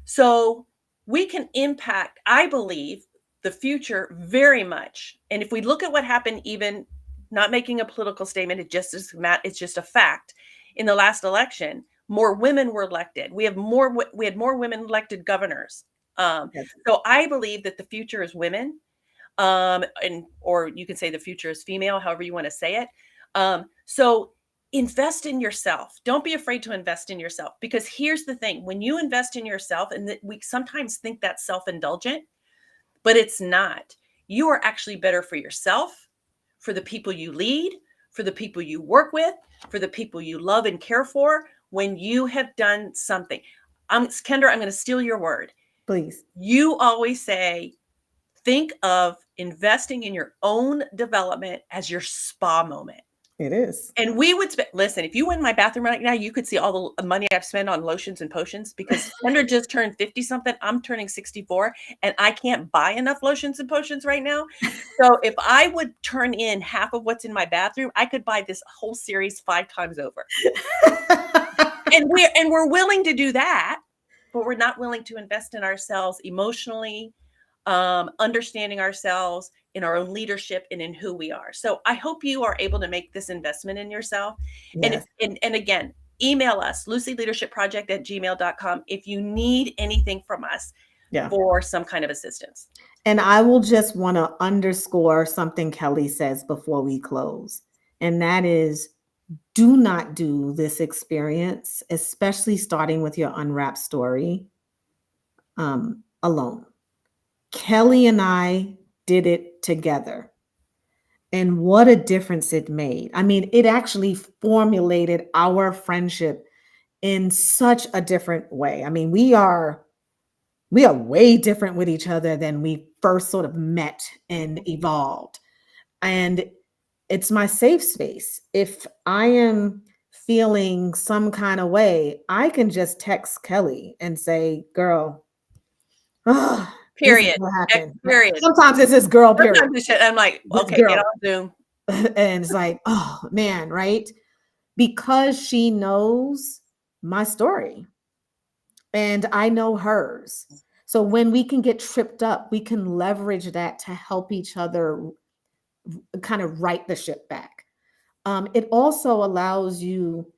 So we can impact, I believe, the future very much. And if we look at what happened, even not making a political statement, it's just a fact. In the last election, more women were elected. We had more women elected governors. Yes. So I believe that the future is women, or you can say the future is female, however you want to say it. So invest in yourself. Don't be afraid to invest in yourself, because here's the thing: when you invest in yourself, and we sometimes think that's self-indulgent, but it's not. You are actually better for yourself, for the people you lead, for the people you work with, for the people you love and care for, when you have done something. Kendra, I'm going to steal your word. Please. You always say, think of investing in your own development as your spa moment. It is. And we would listen, if you went in my bathroom right now, you could see all the money I've spent on lotions and potions, because Kendra just turned 50 something. I'm turning 64, and I can't buy enough lotions and potions right now. So if I would turn in half of what's in my bathroom, I could buy this whole series 5 times over. And we're willing to do that, but we're not willing to invest in ourselves emotionally, understanding ourselves, in our own leadership, and in who we are. So I hope you are able to make this investment in yourself. Yes. And again, email us, lucyleadershipproject@gmail.com, if you need anything from us Yeah. for some kind of assistance. And I will just want to underscore something Kelly says before we close. And that is, do not do this experience, especially starting with your unwrapped story, alone. Kelly and I did it together. And what a difference it made. I mean, it actually formulated our friendship in such a different way. I mean, we are way different with each other than we first sort of met and evolved. And it's my safe space. If I am feeling some kind of way, I can just text Kelly and say, girl, oh, this is Period. what happened. Period. Sometimes it's this girl, period. Sometimes I'm like, This okay, get girl. on Zoom. And it's like, oh man, right? Because she knows my story and I know hers. So when we can get tripped up, we can leverage that to help each other kind of right the ship back. It also allows you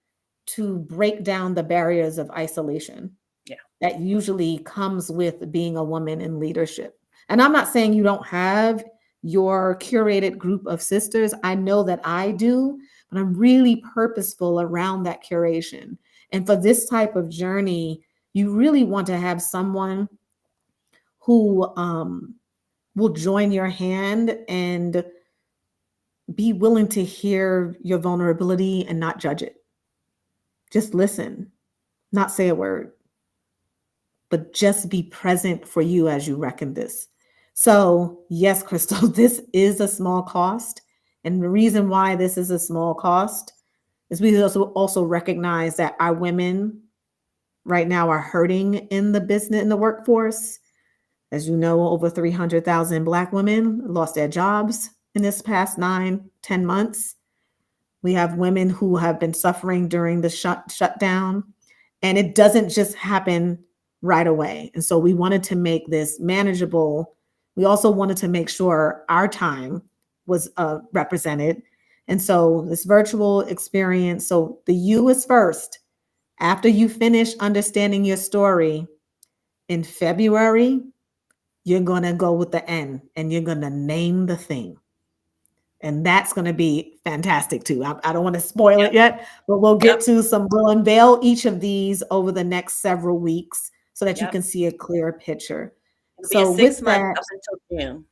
to break down the barriers of isolation Yeah. that usually comes with being a woman in leadership. And I'm not saying you don't have your curated group of sisters. I know that I do, but I'm really purposeful around that curation. And for this type of journey, you really want to have someone who will join your hand and be willing to hear your vulnerability and not judge it. Just listen, not say a word, but just be present for you as you reckon this. So, yes, Crystal, this is a small cost. And the reason why this is a small cost is we also recognize that our women right now are hurting in the business, in the workforce. As you know, over 300,000 Black women lost their jobs in this past 9, 10 months. We have women who have been suffering during the shutdown, and it doesn't just happen right away. And so we wanted to make this manageable. We also wanted to make sure our time was represented. And so this virtual experience, so the you is first. After you finish understanding your story in February, you're going to go with the N and you're going to name the thing. And that's going to be fantastic too. I don't want to spoil Yep. it yet, but Yep. we'll unveil each of these over the next several weeks so that you Yep. can see a clear picture. It'll be a So with 6 month that, up until June.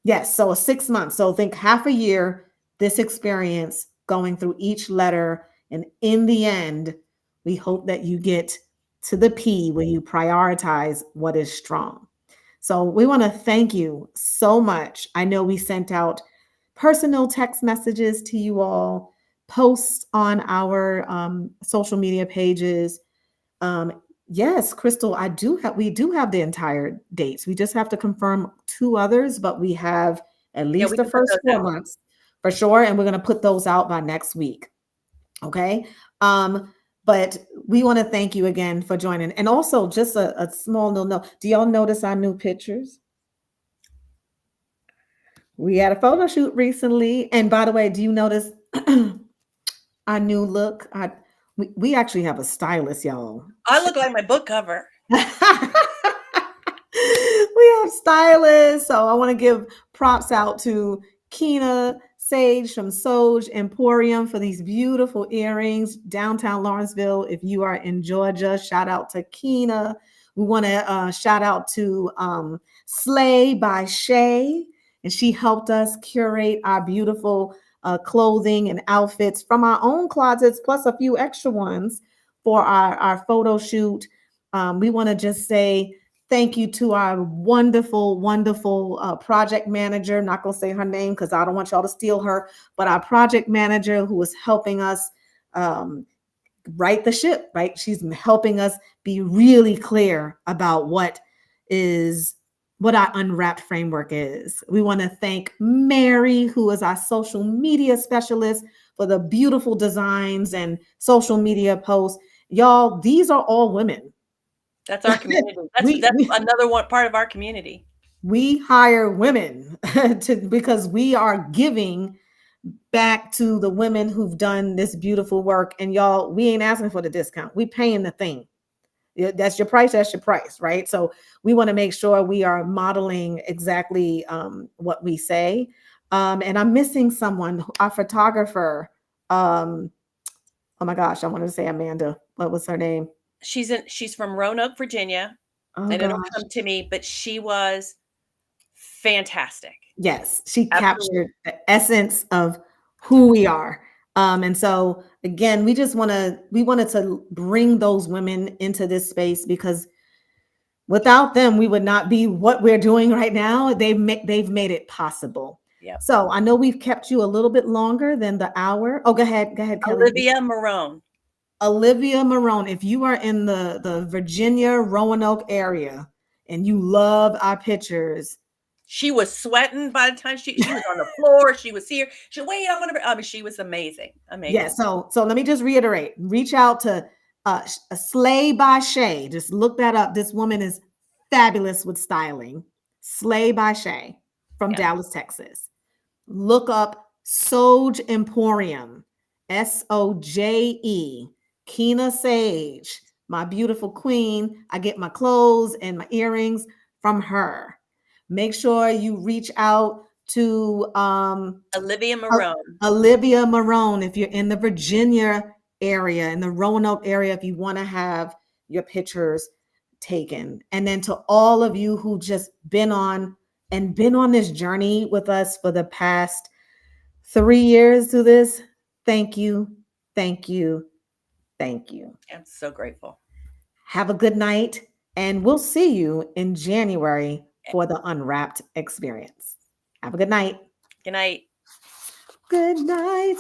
yes, so 6 months. So think half a year, this experience going through each letter. And in the end, we hope that you get to the P where you prioritize what is strong. So we want to thank you so much. I know we sent out personal text messages to you all, posts on our social media pages. Um, yes, Crystal, we do have the entire dates. We just have to confirm two others, but we have at Yeah, least we the can put first those four out. months for sure, and we're going to put those out by next week. Okay. But we want to thank you again for joining. And also, just a small little note. Do y'all notice our new pictures? We had a photo shoot recently. And by the way, do you notice our new look? We actually have a stylist, y'all. I look like my book cover. We have stylists. So I want to give props out to Keena Sage from Soj Emporium for these beautiful earrings, downtown Lawrenceville. If you are in Georgia, shout out to Keena. We want to shout out to Slay by Shay, and she helped us curate our beautiful clothing and outfits from our own closets, plus a few extra ones for our photo shoot. We want to just say thank you to our wonderful, wonderful project manager. Not going to say her name because I don't want y'all to steal her, but our project manager who is helping us right the ship, right? She's helping us be really clear about what our Unwrapped framework is. We want to thank Mary, who is our social media specialist, for the beautiful designs and social media posts. Y'all, these are all women. That's our community. we, That's we another one part of our community. we hire women because we are giving back to the women who've done this beautiful work. And y'all, we ain't asking for the discount. We paying the thing. That's your price. That's your price, right? So we want to make sure we are modeling exactly what we say. And I'm missing someone, our photographer. Oh my gosh, I wanted to say Amanda. What was her name? She's from Roanoke, Virginia, Oh and it'll gosh. come to me, but she was fantastic. Yes, she Absolutely. captured the essence of who we are. And so again, we wanted to bring those women into this space because without them, we would not be what we're doing right now. They've made it possible. Yep. So I know we've kept you a little bit longer than the hour. Oh, go ahead, Kelly. Olivia Marone. Olivia Marone. If you are in the Virginia Roanoke area and you love our pictures, She was sweating by the time she was on the floor. She was here. She wait, I want to. I mean, she was amazing. yeah. Amazing. So let me just reiterate. Reach out to Slay by Shay. Just look that up. This woman is fabulous with styling. Slay by Shay from Yeah. Dallas, Texas. Look up Soj Emporium, Soje. Keena Sage, my beautiful queen. I get my clothes and my earrings from her. Make sure you reach out to Olivia Marone. Olivia Marone if you're in the Virginia area, in the Roanoke area, if you want to have your pictures taken. And then to all of you who just been on this journey with us for the past 3 years to this, thank you, thank you, thank you. I'm so grateful. Have a good night, and we'll see you in January for the Unwrapped experience. Have a good night. Good night. Good night.